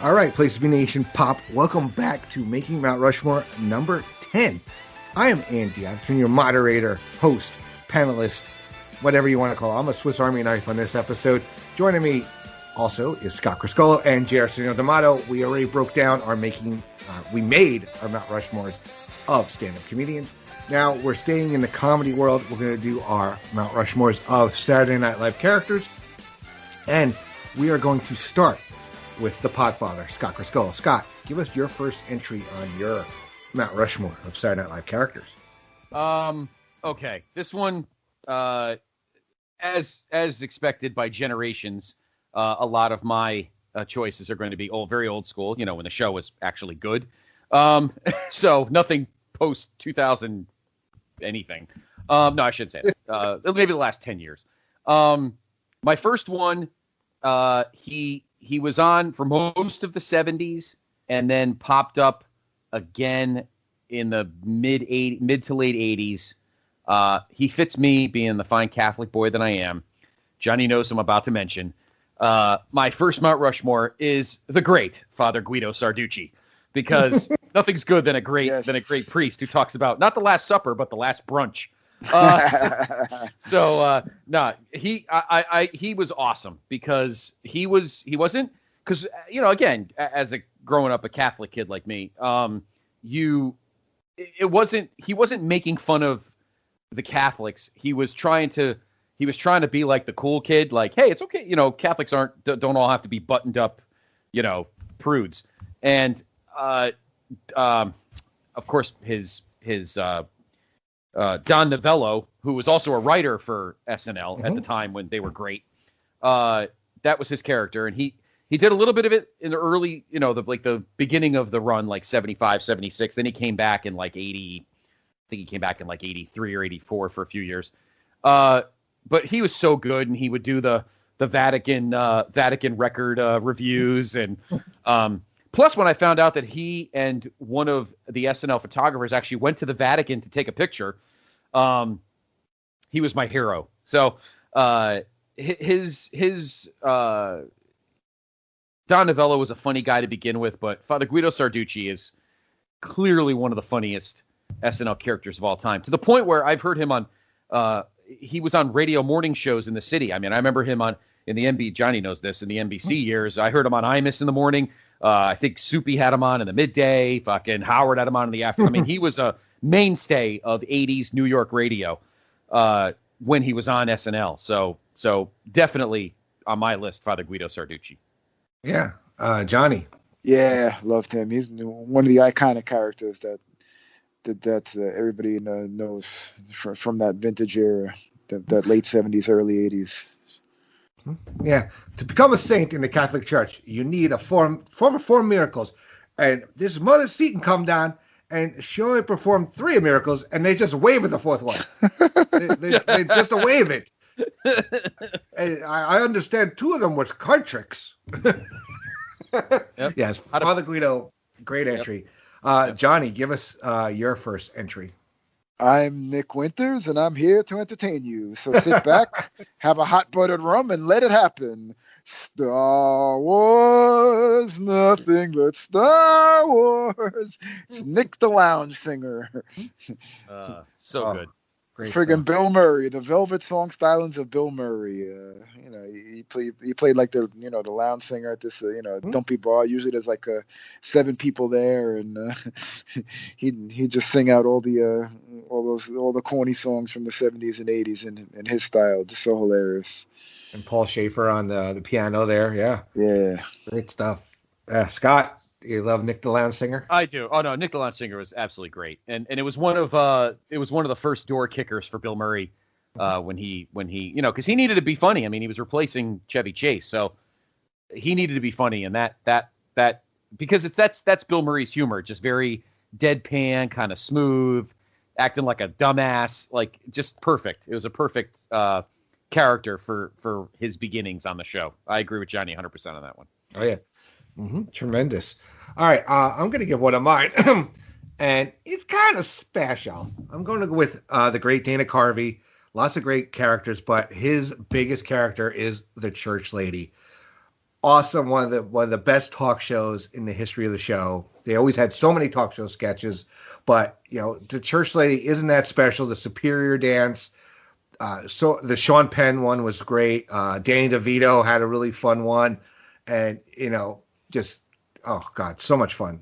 All right, Place to Be Nation Pop, welcome back to Making Mount Rushmore number 10. I am Andy Atherton, your moderator, host, panelist, whatever you want to call it. I'm a Swiss Army knife on this episode. Joining me also is Scott Criscuolo and Arsenio. We already broke down we made our Mount Rushmores of stand-up comedians. Now we're staying in the comedy world. We're going to do our Mount Rushmores of Saturday Night Live characters. And we are going to start with the Podfather, Scott Criscuolo. Scott, give us your first entry on your Mount Rushmore of Saturday Night Live characters. Okay. This one, as expected by generations, a lot of my choices are going to be very old school, when the show was actually good. So nothing post 2000 anything. No, I shouldn't say that. Maybe the last 10 years. My first one, he was on for most of the 70s and then popped up again in the mid to late 80s. He fits me, being the fine Catholic boy that I am. Johnny knows I'm about to mention. My first Mount Rushmore is the great Father Guido Sarducci, because nothing's good than a great priest who talks about not the Last Supper but the last brunch. He was awesome because he wasn't, because again, as a growing up a Catholic kid like me, he wasn't making fun of the Catholics. He was trying to be like the cool kid, like, hey, it's okay, Catholics don't all have to be buttoned up, prudes. And of course his Don Novello, who was also a writer for SNL at the time when they were great. That was his character. And he did a little bit of it in the early, the beginning of the run, like 75, 76. Then he came back in like 80. I think he came back in like 83 or 84 for a few years. But he was so good, and he would do the Vatican record reviews. And plus, when I found out that he and one of the SNL photographers actually went to the Vatican to take a picture, he was my hero. So his Don Novello was a funny guy to begin with, but Father Guido Sarducci is clearly one of the funniest SNL characters of all time, to the point where I've heard him on. He was on radio morning shows in the city. I mean, I remember him in the NBC. Johnny knows this, in the NBC years. I heard him on Imus in the morning. I think Soupy had him on in the midday. Fucking Howard had him on in the afternoon. I mean, he was a mainstay of 80s New York radio when he was on SNL. So definitely on my list, Father Guido Sarducci. Yeah. Johnny. Yeah, loved him. He's one of the iconic characters that everybody knows from that vintage era, that late 70s, early 80s. Yeah, to become a saint in the Catholic Church, you need a form of 4 miracles. And this Mother Seton come down, and she only performed 3 miracles, and they just wave at the 4th one. they just wave it. And I understand 2 of them was card tricks. Yep. Yes, Father Guido, great entry. Yep. Johnny, give us your first entry. I'm Nick Winters, and I'm here to entertain you. So sit back, have a hot buttered rum, and let it happen. Star Wars, nothing but Star Wars. It's Nick the Lounge Singer. So good. Great friggin' stuff. Bill Murray, the Velvet Song Stylings of Bill Murray. He played like the lounge singer at this dumpy bar. Usually there's like 7 people there, and he'd just sing out all the corny songs from the 70s and 80s in his style. Just so hilarious. And Paul Schaefer on the piano there. Yeah, great stuff. Scott, you love Nick the Lounge Singer? I do. Oh no, Nick the Lounge Singer was absolutely great, and it was one of the first door kickers for Bill Murray when he because he needed to be funny. I mean, he was replacing Chevy Chase, so he needed to be funny, and that because that's Bill Murray's humor, just very deadpan, kind of smooth, acting like a dumbass, like just perfect. It was a perfect character for his beginnings on the show. I agree with Johnny 100% on that one. Oh yeah. Mm-hmm. Tremendous. All right, I'm going to give one of mine, and it's kind of special. I'm going to go with the great Dana Carvey. Lots of great characters, but his biggest character is the Church Lady. Awesome, one of the best talk shows in the history of the show. They always had so many talk show sketches, but the Church Lady isn't that special. The Superior Dance. So the Sean Penn one was great. Danny DeVito had a really fun one, and just, oh God, so much fun.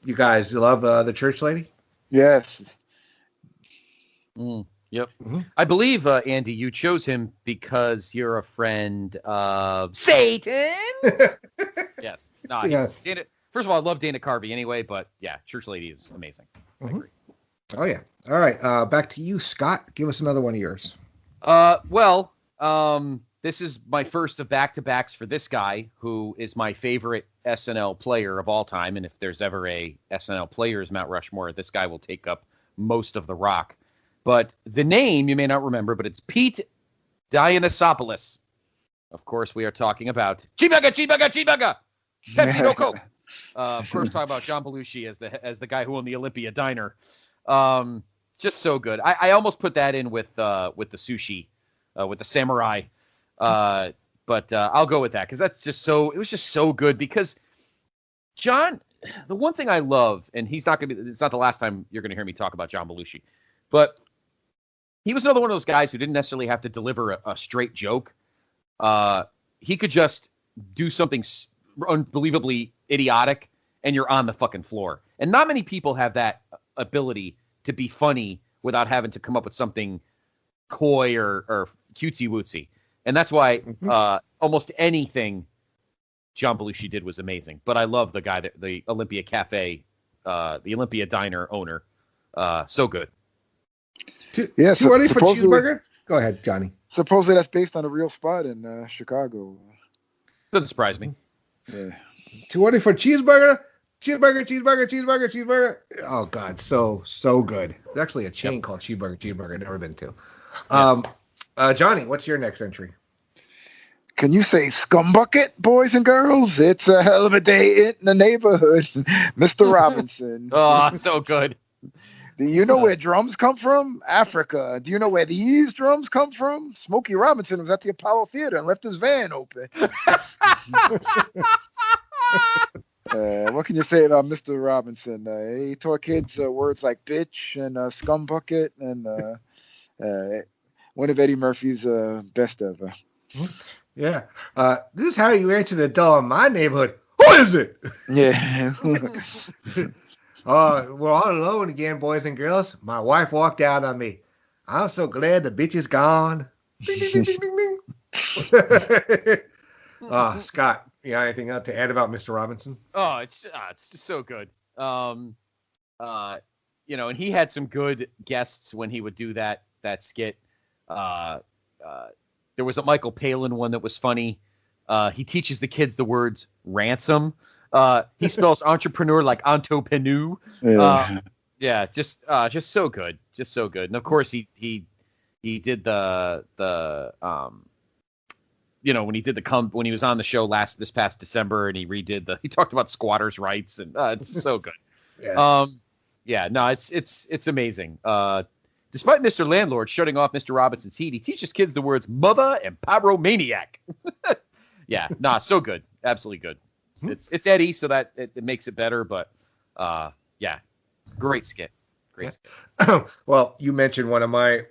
You guys love the Church Lady? Yes. Yep. Mm-hmm. I believe, Andy, you chose him because you're a friend of Satan. Yes. No, yes. First of all, I love Dana Carvey anyway, but yeah, Church Lady is amazing. Mm-hmm. I agree. Oh yeah. All right. Back to you, Scott. Give us another one of yours. This is my first of back-to-backs for this guy, who is my favorite SNL player of all time. And if there's ever a SNL player's Mount Rushmore, this guy will take up most of the rock. But the name you may not remember, but it's Pete Dionysiopoulos. Of course, we are talking about Cheeseburger, Pepsi No Coke. Of course, talking about John Belushi as the guy who owned the Olympia Diner. Just so good. I almost put that in with the sushi, with the samurai. But I'll go with that because it was just so good because John, the one thing I love, and it's not the last time you're going to hear me talk about John Belushi, but he was another one of those guys who didn't necessarily have to deliver a straight joke. He could just do something unbelievably idiotic and you're on the fucking floor. And not many people have that ability to be funny without having to come up with something coy or cutesy-wootsy. And that's why almost anything John Belushi did was amazing. But I love the guy, the Olympia Cafe, the Olympia Diner owner. So good. Too early for cheeseburger? Go ahead, Johnny. Supposedly that's based on a real spot in Chicago. Doesn't surprise me. Yeah. Too early for cheeseburger? Cheeseburger. Oh, God, so good. There's actually a chain called Cheeseburger I've never been to. Yes. Johnny, what's your next entry? Can you say scumbucket, boys and girls? It's a hell of a day in the neighborhood. Mr. Robinson. Oh, so good. Do you know where drums come from? Africa. Do you know where these drums come from? Smokey Robinson was at the Apollo Theater and left his van open. What can you say about Mr. Robinson? He taught kids words like bitch and scumbucket and one of Eddie Murphy's best ever. Yeah. This is how you answer the door in my neighborhood. Who is it? Yeah. We're all alone again, boys and girls. My wife walked out on me. I'm so glad the bitch is gone. Bing, bing, bing, bing, bing. Scott, you got anything else to add about Mr. Robinson? Oh, it's just so good. And he had some good guests when he would do that skit. There was a Michael Palin one that was funny. He teaches the kids the words ransom. He spells entrepreneur like entrepreneur. Just so good, just so good. And of course, he did the when he did when he was on the show this past December, and he talked about squatters' rights, and it's so good. It's amazing. Despite Mr. Landlord shutting off Mr. Robinson's heat, he teaches kids the words mother and pyromaniac. So good, absolutely good. It's Eddie, so that it makes it better, but great skit. Great skit. Well, you mentioned one of my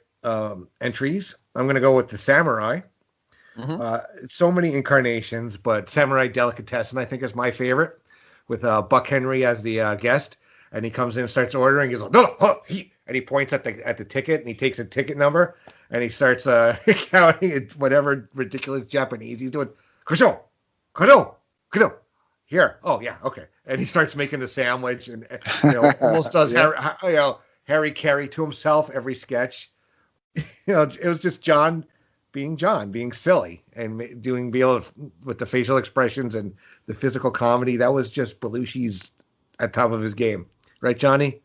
entries. I'm going to go with the Samurai. So many incarnations, but Samurai Delicatessen I think is my favorite, with Buck Henry as the guest, and he comes in and starts ordering. He's like, no, and he points at the ticket, and he takes a ticket number, and he starts counting whatever ridiculous Japanese he's doing. Criscuolo, here. Oh yeah, okay. And he starts making the sandwich, and almost does Harry Carey to himself every sketch. It was just John, being silly and being able to, with the facial expressions and the physical comedy. That was just Belushi's at top of his game, right, Johnny?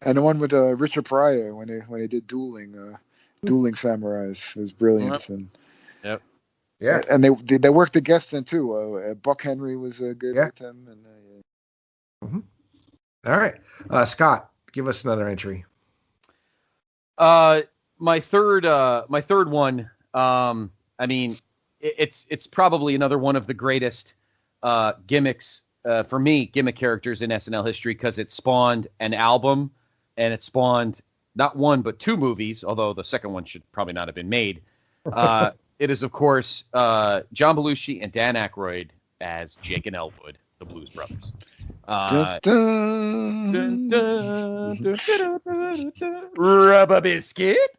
And the one with Richard Pryor when he did dueling samurais was brilliant. Yep. Yeah, and they worked the guests in too. Buck Henry was good with him. And All right, Scott, give us another entry. My third one. It's probably another one of the greatest gimmicks for me, gimmick characters in SNL history, because it spawned an album and it spawned not one but two movies, although the second one should probably not have been made. It is, of course, John Belushi and Dan Aykroyd as Jake and Elwood, the Blues Brothers. Rubber Biscuit.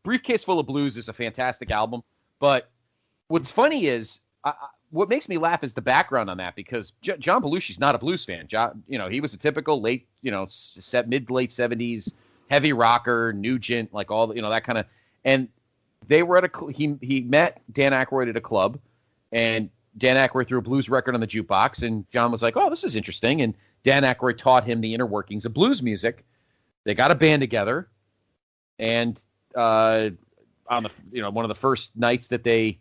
Briefcase Full of Blues is a fantastic album, but what's funny is what makes me laugh is the background on that, because John Belushi's not a blues fan. He was a typical mid to late 70s heavy rocker, Nugent, like all that kind of, and they were at he met Dan Aykroyd at a club, and Dan Aykroyd threw a blues record on the jukebox, and John was like, "Oh, this is interesting." And Dan Aykroyd taught him the inner workings of blues music. They got a band together, and on one of the first nights that they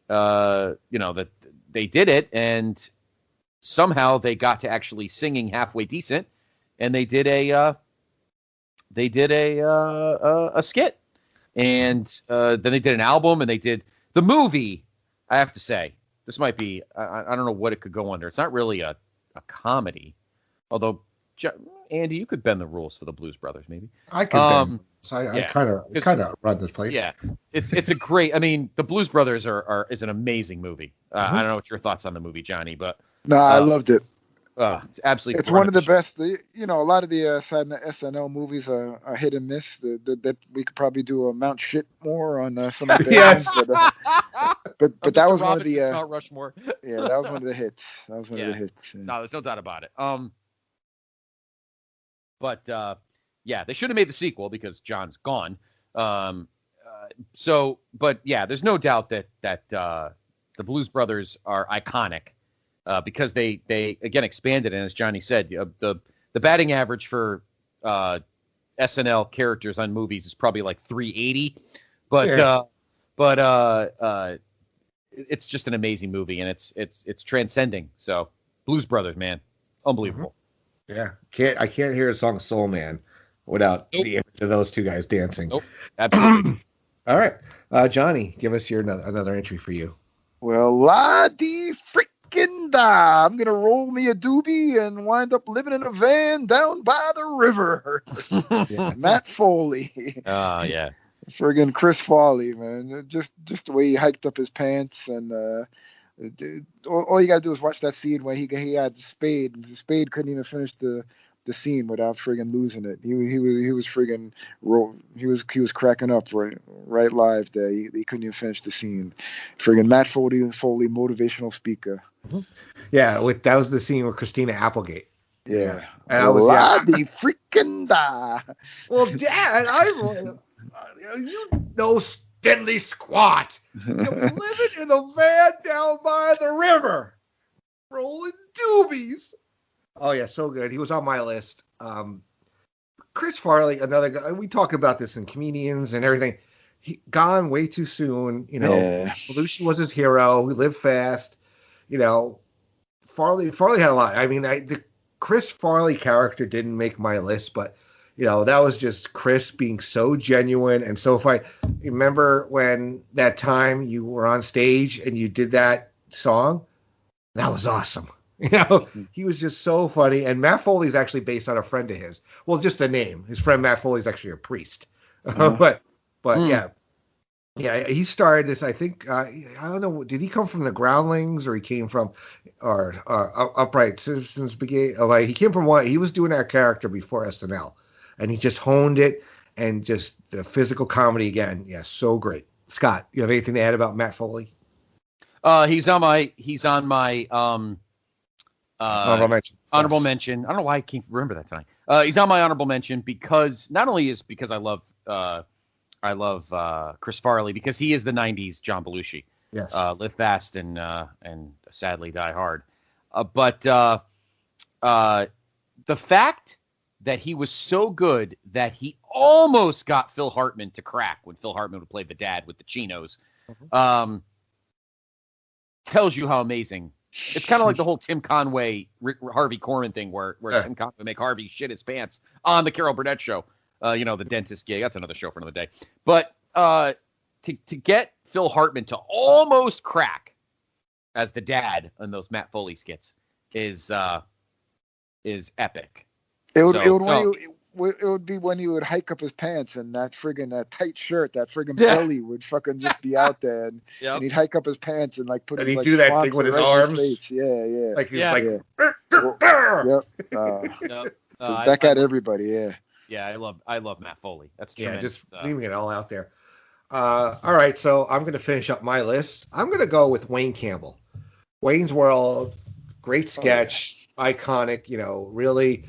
that they did it, and somehow they got to actually singing halfway decent, and they did a skit, and then they did an album, and they did the movie. I have to say, this might be, I don't know what it could go under. It's not really a comedy, although Andy, you could bend the rules for the Blues Brothers, maybe. I could bend. So I kind of run this place. Yeah, it's a great. I mean, the Blues Brothers is an amazing movie. I don't know what your thoughts on the movie, Johnny, but no, I loved it. It's absolutely. It's one of the best. A lot of the SNL movies are hit and miss. That we could probably do a Mount Shitmore on some of the yes. But that was one of the Mount Rushmore. Yeah, that was one of the hits. Of the hits. No, there's no doubt about it. But they should have made the sequel because John's gone. But there's no doubt that the Blues Brothers are iconic because they again expanded, and as Johnny said, the batting average for SNL characters on movies is probably like 380, but it's just an amazing movie, and it's transcending. So Blues Brothers, man, unbelievable. Yeah, I can't hear a song Soul Man without the image of those two guys dancing. Nope, absolutely. All right, Johnny, give us another entry for you. Well, la di freaking Frickenda. I'm gonna roll me a doobie and wind up living in a van down by the river. Yeah, Matt Foley. Oh, yeah. Friggin' Chris Farley, man. Just the way he hiked up his pants, and all you gotta do is watch that scene where he had the spade. The spade couldn't even finish the scene without friggin' losing it. He was friggin' he was cracking up right live there. He couldn't even finish the scene. Friggin' Matt Foley, motivational speaker. Mm-hmm. Yeah, that was the scene with Christina Applegate. Yeah, and I was the freaking da. Well, Dad, you know Stanley Squat. I was living in a van down by the river, rolling doobies. Oh yeah, so good. He was on my list. Chris Farley, another guy. We talk about this in comedians and everything. He gone way too soon. Belushi was his hero. He lived fast. Farley had a lot. I mean, the Chris Farley character didn't make my list, but that was just Chris being so genuine and so funny. Remember when that time you were on stage and you did that song? That was awesome. He was just so funny. And Matt Foley's actually based on a friend of his. Well, just a name. His friend Matt Foley's actually a priest. But yeah, he started this. I think I don't know. Did he come from the Groundlings or he came from Upright Citizens Brigade? He came from one. He was doing that character before SNL, and he just honed it and just the physical comedy again. Yeah, so great. Scott, you have anything to add about Matt Foley? He's on my honorable mention. I don't know why I can't remember that tonight. He's on my honorable mention because not only is because I love Chris Farley because he is the '90s John Belushi. Yes. Live fast and sadly die hard. But the fact that he was so good that he almost got Phil Hartman to crack when Phil Hartman would play the dad with the chinos, tells you how amazing. It's kind of like the whole Tim Conway, Harvey Korman thing where Tim Conway would make Harvey shit his pants on the Carol Burnett show. The dentist gig. That's another show for another day. But to get Phil Hartman to almost crack as the dad in those Matt Foley skits is epic. It would be when he would hike up his pants and that tight shirt, that friggin' belly would fucking just be out there, and he'd hike up his pants and like put. And his, he'd like, do that thing with his arms. Yeah. Like he's like. Yep. Back at everybody. Yeah. Yeah, I love Matt Foley. That's tremendous. Yeah, just leaving it all out there. All right, so I'm going to finish up my list. I'm going to go with Wayne Campbell. Wayne's World, great sketch, iconic. Really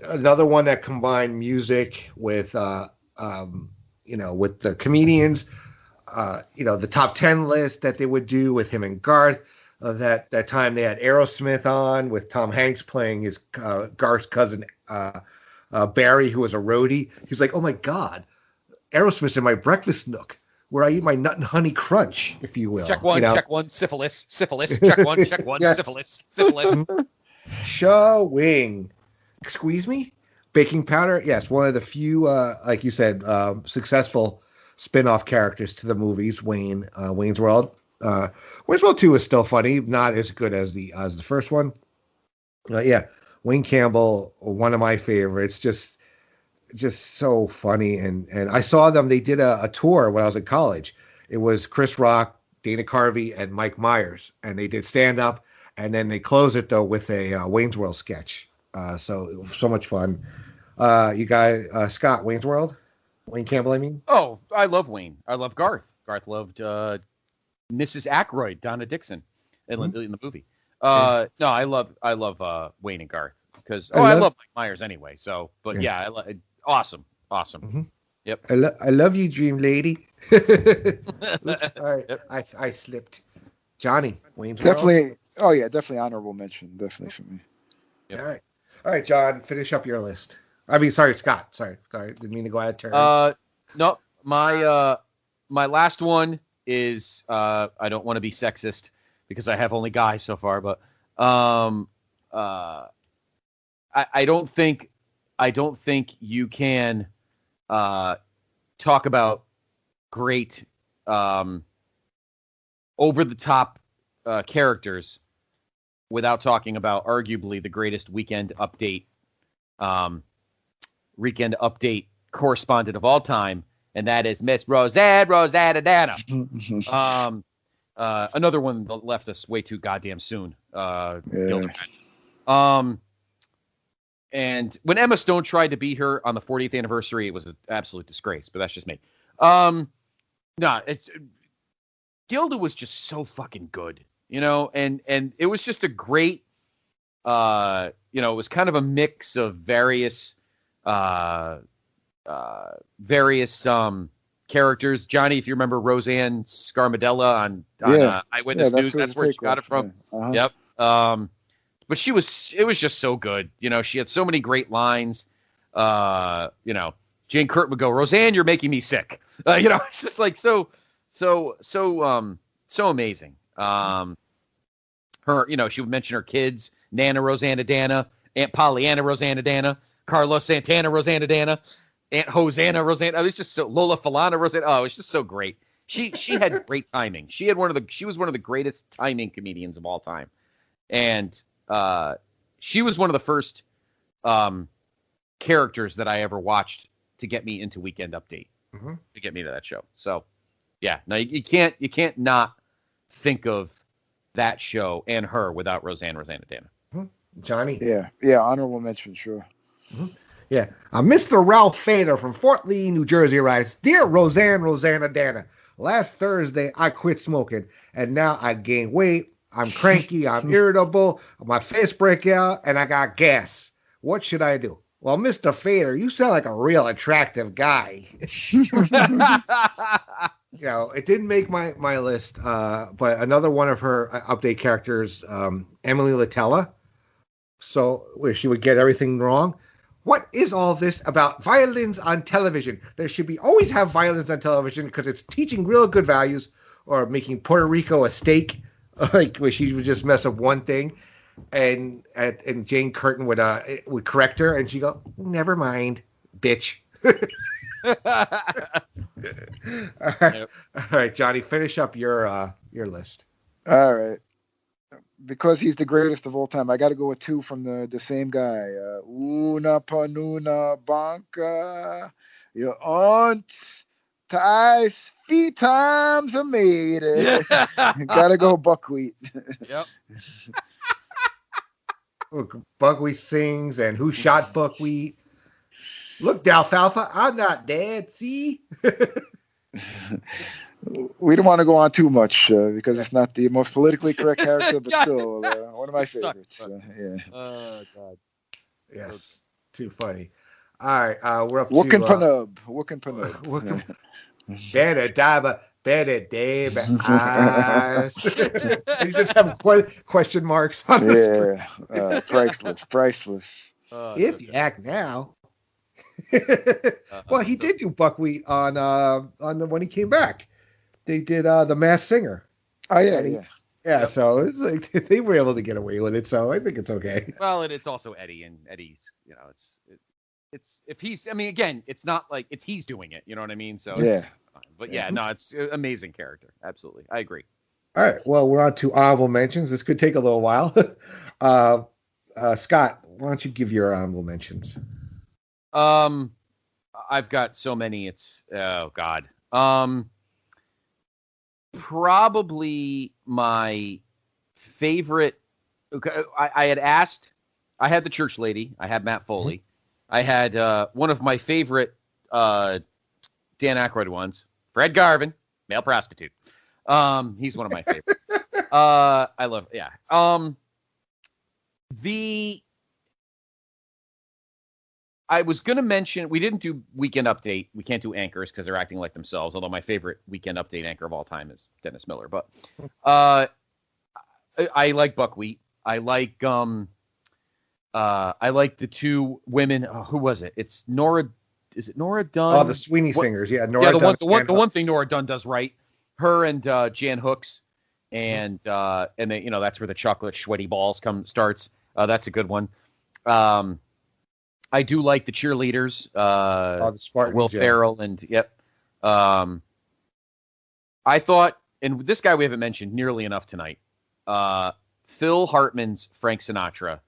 another one that combined music with with the comedians. The top 10 list that they would do with him and Garth. That time they had Aerosmith on with Tom Hanks playing his Garth's cousin. Barry, who was a roadie, he's like, oh my God, Aerosmith's in my breakfast nook where I eat my nut and honey crunch, if you will. Check one, syphilis, check one, yes. syphilis. Showing. Squeeze me? Baking powder? Yes, one of the few, like you said, successful spin-off characters to the movies, Wayne's World. Wayne's World 2 is still funny, not as good as the first one. Wayne Campbell, one of my favorites, just so funny. And I saw them. They did a tour when I was in college. It was Chris Rock, Dana Carvey, and Mike Myers. And they did stand-up. And then they close it, though, with a Wayne's World sketch. So much fun. You guys, Scott, Wayne's World? Wayne Campbell, I mean? Oh, I love Wayne. I love Garth. Garth loved Mrs. Aykroyd, Donna Dixon, in the movie. No, I love Wayne and Garth because I love Mike Myers anyway. So, but awesome. Mm-hmm. Yep. I love you, Dream Lady. All right, yep. I slipped. Johnny, Wayne's definitely. World? Oh yeah, definitely honorable mention. Definitely for me. Yep. All right, John, finish up your list. I mean, sorry, Scott. Sorry, didn't mean to go out of turn. No, my last one is I don't want to be sexist because I have only guys so far, but I don't think you can talk about great over the top characters without talking about arguably the greatest weekend update correspondent of all time, and that is Miss Rosanna Dana. Another one that left us way too goddamn soon. Gilda. And when Emma Stone tried to be her on the 40th anniversary, it was an absolute disgrace. But that's just me. Gilda was just so fucking good, and it was just a great, it was kind of a mix of various characters. Johnny, if you remember Roseanne Scarmadella on Eyewitness News, that's where she got it from. Yeah. Yep. But it was just so good. She had so many great lines. Jane Curtin would go, "Roseanne, you're making me sick." It's just like so amazing. She would mention her kids, Nana Rosanna Dana, Aunt Pollyanna Rosanna Dana, Carlos Santana Rosanna Dana, Aunt Hosanna Rosanna. It was just so Lola Falana Rosanna. Oh, it was just so great. She had great timing. She was one of the greatest timing comedians of all time. And she was one of the first characters that I ever watched to get me into Weekend Update, to get me to that show. So, yeah, no, you can't not think of that show and her without Rosanna Dana. Johnny? Yeah, honorable mention, sure. Yeah, Mr. Ralph Fader from Fort Lee, New Jersey writes, "Dear Rosanna Dana, last Thursday I quit smoking, and now I gain weight. I'm cranky, I'm irritable, my face break out, and I got gas. What should I do?" Well, Mr. Fader, you sound like a real attractive guy. It didn't make my list, but another one of her update characters, Emily Latella, where she would get everything wrong. What is all this about violins on television? There should be always have violins on television because it's teaching real good values, or making Puerto Rico a steak, like where she would just mess up one thing, and Jane Curtin would correct her, and she'd go, "Never mind, bitch." All right, Johnny, finish up your list. All right. Because he's the greatest of all time, I got to go with two from the same guy. Una panuna banca, your aunt ties 3 times a made it. Got to go Buckwheat. Yep. Buckwheat sings, and who shot Buckwheat? Look, Alfalfa, I'm not dead. See. We don't want to go on too much because it's not the most politically correct character, but still one of my favorites. Yeah. Oh God. Yes, too funny. All right, we're up Wookin' to Panub. Better Daba, better Dave eyes. You just have question marks on the screen. Priceless. If you act now. Well, he did do Buckwheat on when he came back. They did The Masked Singer. Oh yeah. Yep. So it's like they were able to get away with it. So I think it's okay. Well, and it's also Eddie, and Eddie's, it's if he's. I mean, again, it's not like it's he's doing it. You know what I mean? So it's fine. But no, it's an amazing character. Absolutely, I agree. All right. Well, we're on to honorable mentions. This could take a little while. Scott, why don't you give your honorable mentions? I've got so many. It's oh God. Probably my favorite. Okay, I had asked. I had the church lady. I had Matt Foley. I had one of my favorite Dan Aykroyd ones, Fred Garvin, male prostitute. He's one of my favorites. I love. Yeah. I was going to mention, we didn't do Weekend Update. We can't do anchors because they're acting like themselves, although my favorite Weekend Update anchor of all time is Dennis Miller. But I like Buckwheat. I like the two women. Who was it? It's Nora. Is it Nora Dunn? Oh, the Sweeney Singers. Yeah, Nora Dunn. The one thing Nora Dunn does right. Her and Jan Hooks, and then that's where the chocolate sweaty balls starts. That's a good one. I do like the cheerleaders, the Spartans, Will Ferrell, and I thought, and this guy we haven't mentioned nearly enough tonight, Phil Hartman's Frank Sinatra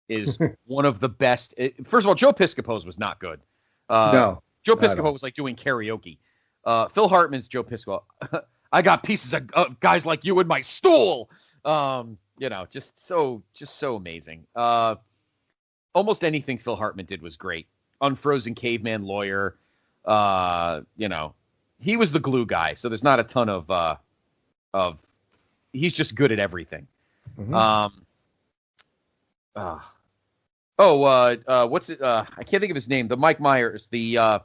is one of the best. First of all, Joe Piscopo's was not good. No. Joe Piscopo was like doing karaoke. Phil Hartman's Joe Piscopo. I got pieces of guys like you in my stool. Just so amazing. Almost anything Phil Hartman did was great. Unfrozen Caveman Lawyer. He was the glue guy. So there's not a ton of. He's just good at everything. Mm-hmm. What's it? I can't think of his name. The Mike Myers, the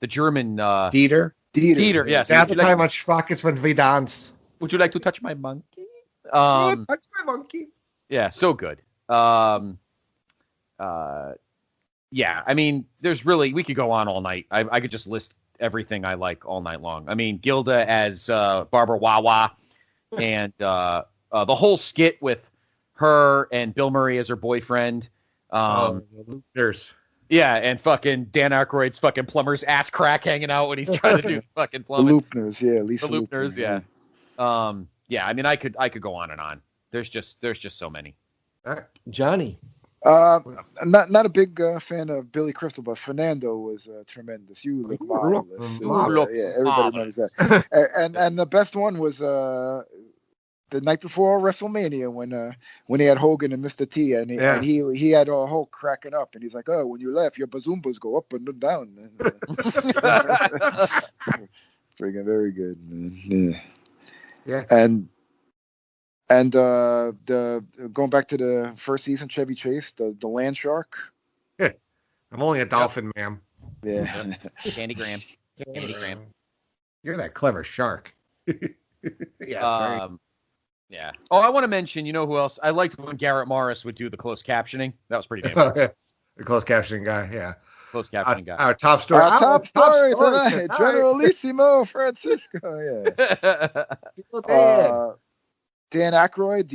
German. Dieter. Yes. That's the time much Schwackes von Vidance. Would you like to touch my monkey? Touch my monkey. Yeah, so good. Yeah, I mean, there's really, we could go on all night. I could just list everything I like all night long. I mean, Gilda as Barbara Wawa, and the whole skit with her and Bill Murray as her boyfriend. The Loopers. Yeah, and fucking Dan Aykroyd's fucking plumber's ass crack hanging out when he's trying to do fucking plumbing. The Loopners, yeah, Lisa the Loopners, yeah. Yeah, I mean, I could go on and on. There's just so many. Johnny. Not a big fan of Billy Crystal, but Fernando was tremendous. You look marvelous. Yeah, everybody knows that. and the best one was the night before WrestleMania when he had Hogan and Mr. T, and he had Hulk cracking up, and he's like, "Oh, when you laugh, your bazoombas go up and down." Freaking very good, man. Yeah. And the going back to the first season, Chevy Chase, the land shark. I'm only a dolphin, ma'am. Yeah. Candy Graham. You're that clever shark. Yeah. Yeah. Oh, I want to mention, you know who else? I liked when Garrett Morris would do the closed captioning. That was pretty damn good. The closed captioning guy, yeah. Closed captioning guy. Our top story. Top story tonight. Generalissimo Francisco, yeah. Dan Aykroyd,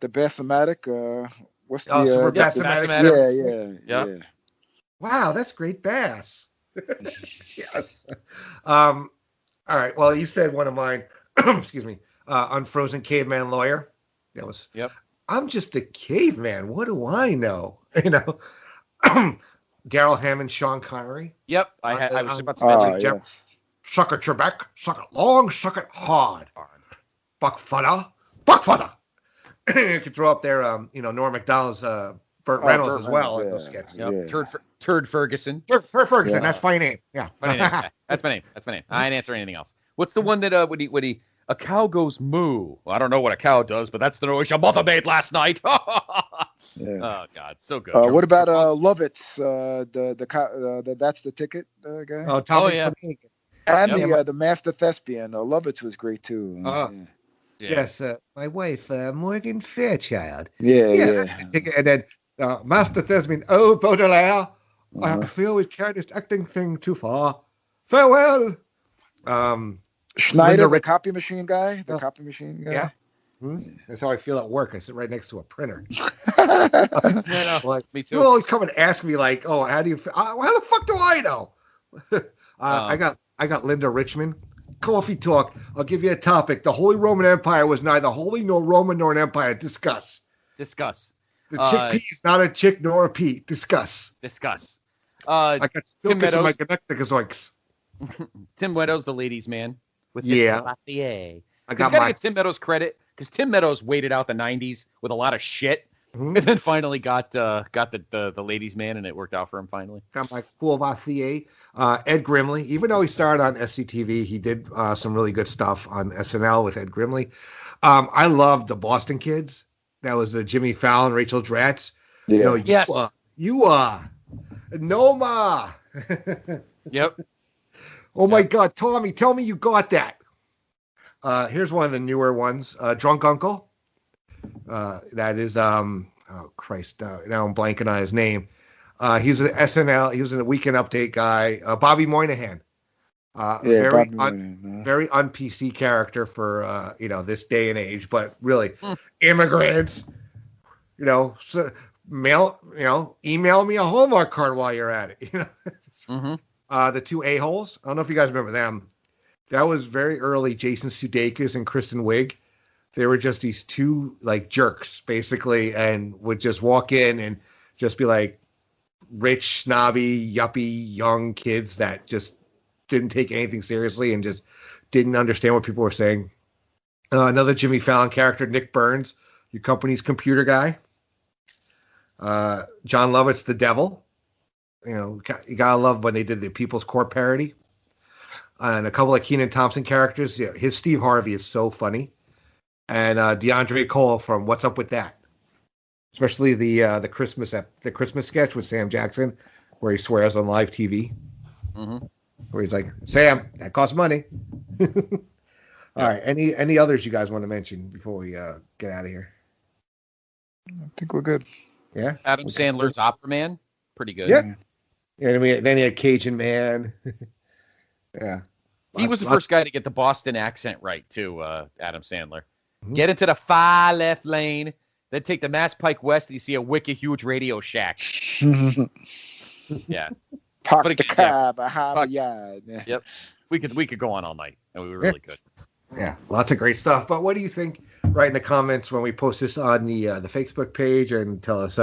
the Bass-O-Matic, what's the Super Bass-O-Matic? Yeah. Wow, that's great bass. Yes. All right. Well, you said one of mine. Excuse me. Unfrozen Caveman Lawyer. That was. Yep. I'm just a caveman. What do I know? Daryl Hammond, Sean Connery. Yep. I was about to mention Jeff. Suck it, Trebek. Suck it long. Suck it hard. Buck fudder. You could throw up there, Norm Macdonald's Burt Reynolds as well. Yeah. Those skits. Yep. Turd Ferguson. Turd Ferguson. Yeah. That's funny name. Yeah. Funny name. That's my name. I ain't answering anything else. What's the one that would he a cow goes moo? Well, I don't know what a cow does, but that's the noise your mother made last night. Yeah. Oh God, so good. What about Lovitz? The that's the ticket guy. Oh yeah. And the Master Thespian. Lovitz was great too. Yes, my wife, Morgan Fairchild. Yeah. And then Master Thespian, Baudelaire, I feel we carried this acting thing too far. Farewell. Schneider, the copy machine guy. Yeah. That's how I feel at work. I sit right next to a printer. Me too. You always come and ask me like, "Oh, how do you? How the fuck do I know?" I got Linda Richmond. Coffee talk. I'll give you a topic. The Holy Roman Empire was neither holy nor Roman nor an empire. Discuss. The chickpea is not a chick nor a pea. Discuss. I got Stilkus in my connecticozoiks. Tim Meadows, the ladies' man. With Lafayette. I gotta give Tim Meadows credit because Tim Meadows waited out the '90s with a lot of shit, and then finally got the ladies' man, and it worked out for him finally. Got my cool Lafayette. Ed Grimley, even though he started on SCTV, he did some really good stuff on SNL with Ed Grimley. I loved the Boston Kids. That was Jimmy Fallon, Rachel Dratz. Yeah. Yes. You are. Noma. Yep. Oh my God, Tommy, tell me you got that. Here's one of the newer ones. Drunk Uncle. That is now I'm blanking on his name. He's an SNL. He was in the Weekend Update guy. Bobby Moynihan. Very un-PC character for this day and age, but really immigrants. Email me a Hallmark card while you're at it. The two a-holes. I don't know if you guys remember them. That was very early. Jason Sudeikis and Kristen Wiig. they were just these two like jerks basically, and would just walk in and just be like rich, snobby, yuppie, young kids that just didn't take anything seriously and just didn't understand what people were saying. Another Jimmy Fallon character, Nick Burns, your company's computer guy. John Lovett's the devil. You know, you gotta love when they did the People's Court parody. And a couple of Kenan Thompson characters. Yeah, his Steve Harvey is so funny. And DeAndre Cole from What's Up With That? Especially the Christmas sketch with Sam Jackson, where he swears on live TV. Mm-hmm. Where he's like, Sam, that costs money. All right. Any others you guys want to mention before we get out of here? I think we're good. Yeah. Adam Sandler's Opera Man, pretty good. Yeah. Yeah. Then he had Cajun Man. Yeah. He was the first guy to get the Boston accent right too. Adam Sandler. Mm-hmm. Get into the far left lane, then take the Mass Pike West, and you see a wicked huge Radio Shack. Yeah. Park the car behind the yard. Yep. We could go on all night, and we really could. Yeah, lots of great stuff. But what do you think? Write in the comments when we post this on the Facebook page, and tell us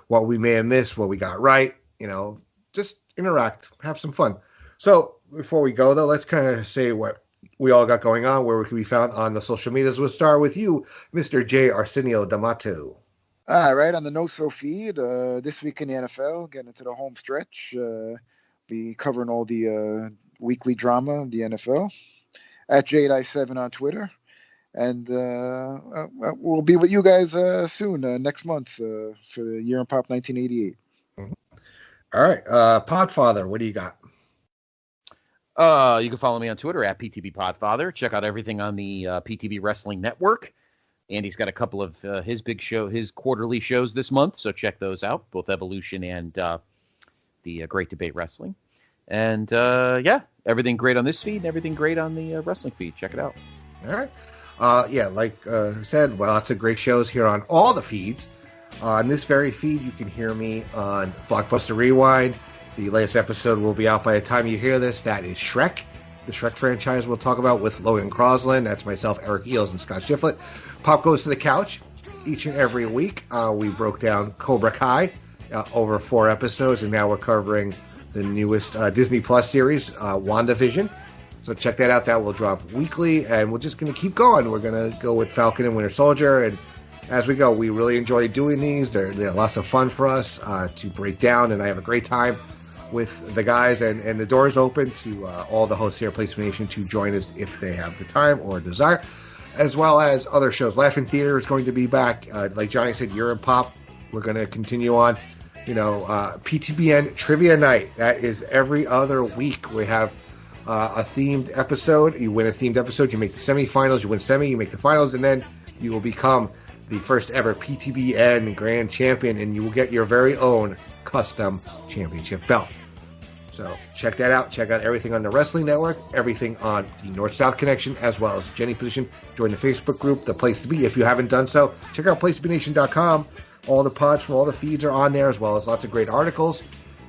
what we may have missed, what we got right. You know, just interact, have some fun. So before we go, though, let's kind of say what we all got going on, where we can be found on the social medias. We'll start with you, Mr. J. Arsenio D'Amato. All right, on the No So feed, this week in the NFL, getting into the home stretch, be covering all the weekly drama of the NFL. At Jedi7 on Twitter. And we'll be with you guys soon, next month, for the Year in Pop 1988. Mm-hmm. All right, Podfather, what do you got? You can follow me on Twitter at PTB Podfather. Check out everything on the PTB Wrestling Network. Andy's got a couple of his quarterly shows this month, so check those out, both Evolution and the Great Debate Wrestling. And everything great on this feed and everything great on the wrestling feed. Check it out. All right. Like I said, lots of great shows here on all the feeds. On this very feed, you can hear me on Blockbuster Rewind. The latest episode will be out by the time you hear this. That is Shrek. The Shrek franchise we'll talk about with Logan Crosland. That's myself, Eric Eels, and Scott Shiflett. Pop Goes to the Couch. Each and every week, we broke down Cobra Kai over 4 episodes, and now we're covering the newest Disney Plus series, WandaVision. So check that out. That will drop weekly, and we're just going to keep going. We're going to go with Falcon and Winter Soldier, and as we go, we really enjoy doing these. They're lots of fun for us to break down, and I have a great time with the guys, and the door is open to all the hosts here at Place Nation to join us if they have the time or desire, as well as other shows. Laughing Theater is going to be back. Like Johnny said, Year in Pop. We're going to continue on. PTBN Trivia Night. That is every other week. We have a themed episode. You win a themed episode. You make the semifinals. You win semi. You make the finals. And then you will become the first ever PTBN Grand Champion. And you will get your very own custom championship belt. So check that out. Check out everything on the Wrestling Network. Everything on the North-South Connection, as well as Jenny Position. Join the Facebook group, The Place to Be. If you haven't done so, check out PlaceToBeNation.com. All the pods from all the feeds are on there, as well as lots of great articles.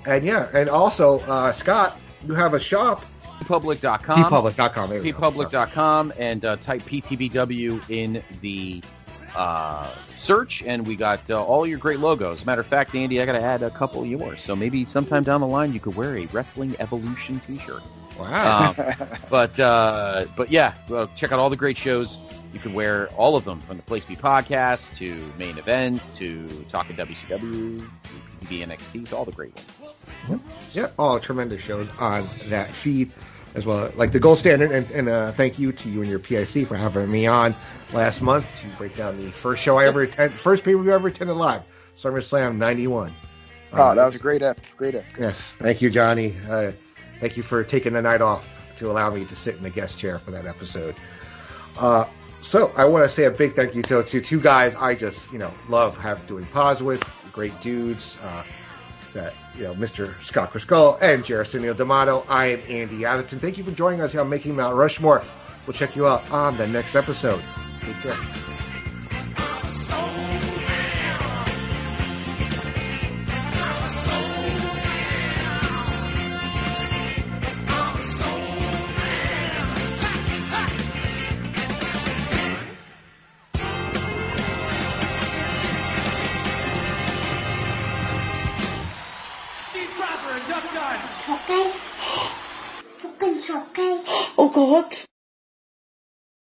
And also, Scott, you have a shop. PTBpublic.com. PTBpublic.com. PTBpublic.com, and type PTBW in the search, and we got all your great logos. As a matter of fact, Andy, I got to add a couple of yours. So maybe sometime down the line, you could wear a Wrestling Evolution t-shirt. Wow. But yeah, check out all the great shows. You can wear all of them, from the Place to Be podcast to Main Event to Talking WCW, PTB NXT, to all the great ones. Yeah, all tremendous shows on that feed as well, like the Gold Standard. And thank you to you and your PIC for having me on last month to break down the first show I ever attended, first pay-per-view I ever attended live, SummerSlam '91. That was a great ep. Yes, thank you, Johnny. Thank you for taking the night off to allow me to sit in the guest chair for that episode. So I want to say a big thank you to 2 guys I just, love doing pods with, great dudes, Mr. Scott Criscuolo and Arsenio D'Amato. I am Andy Atherton. Thank you for joining us here on Making Mount Rushmore. We'll check you out on the next episode. Take care. God.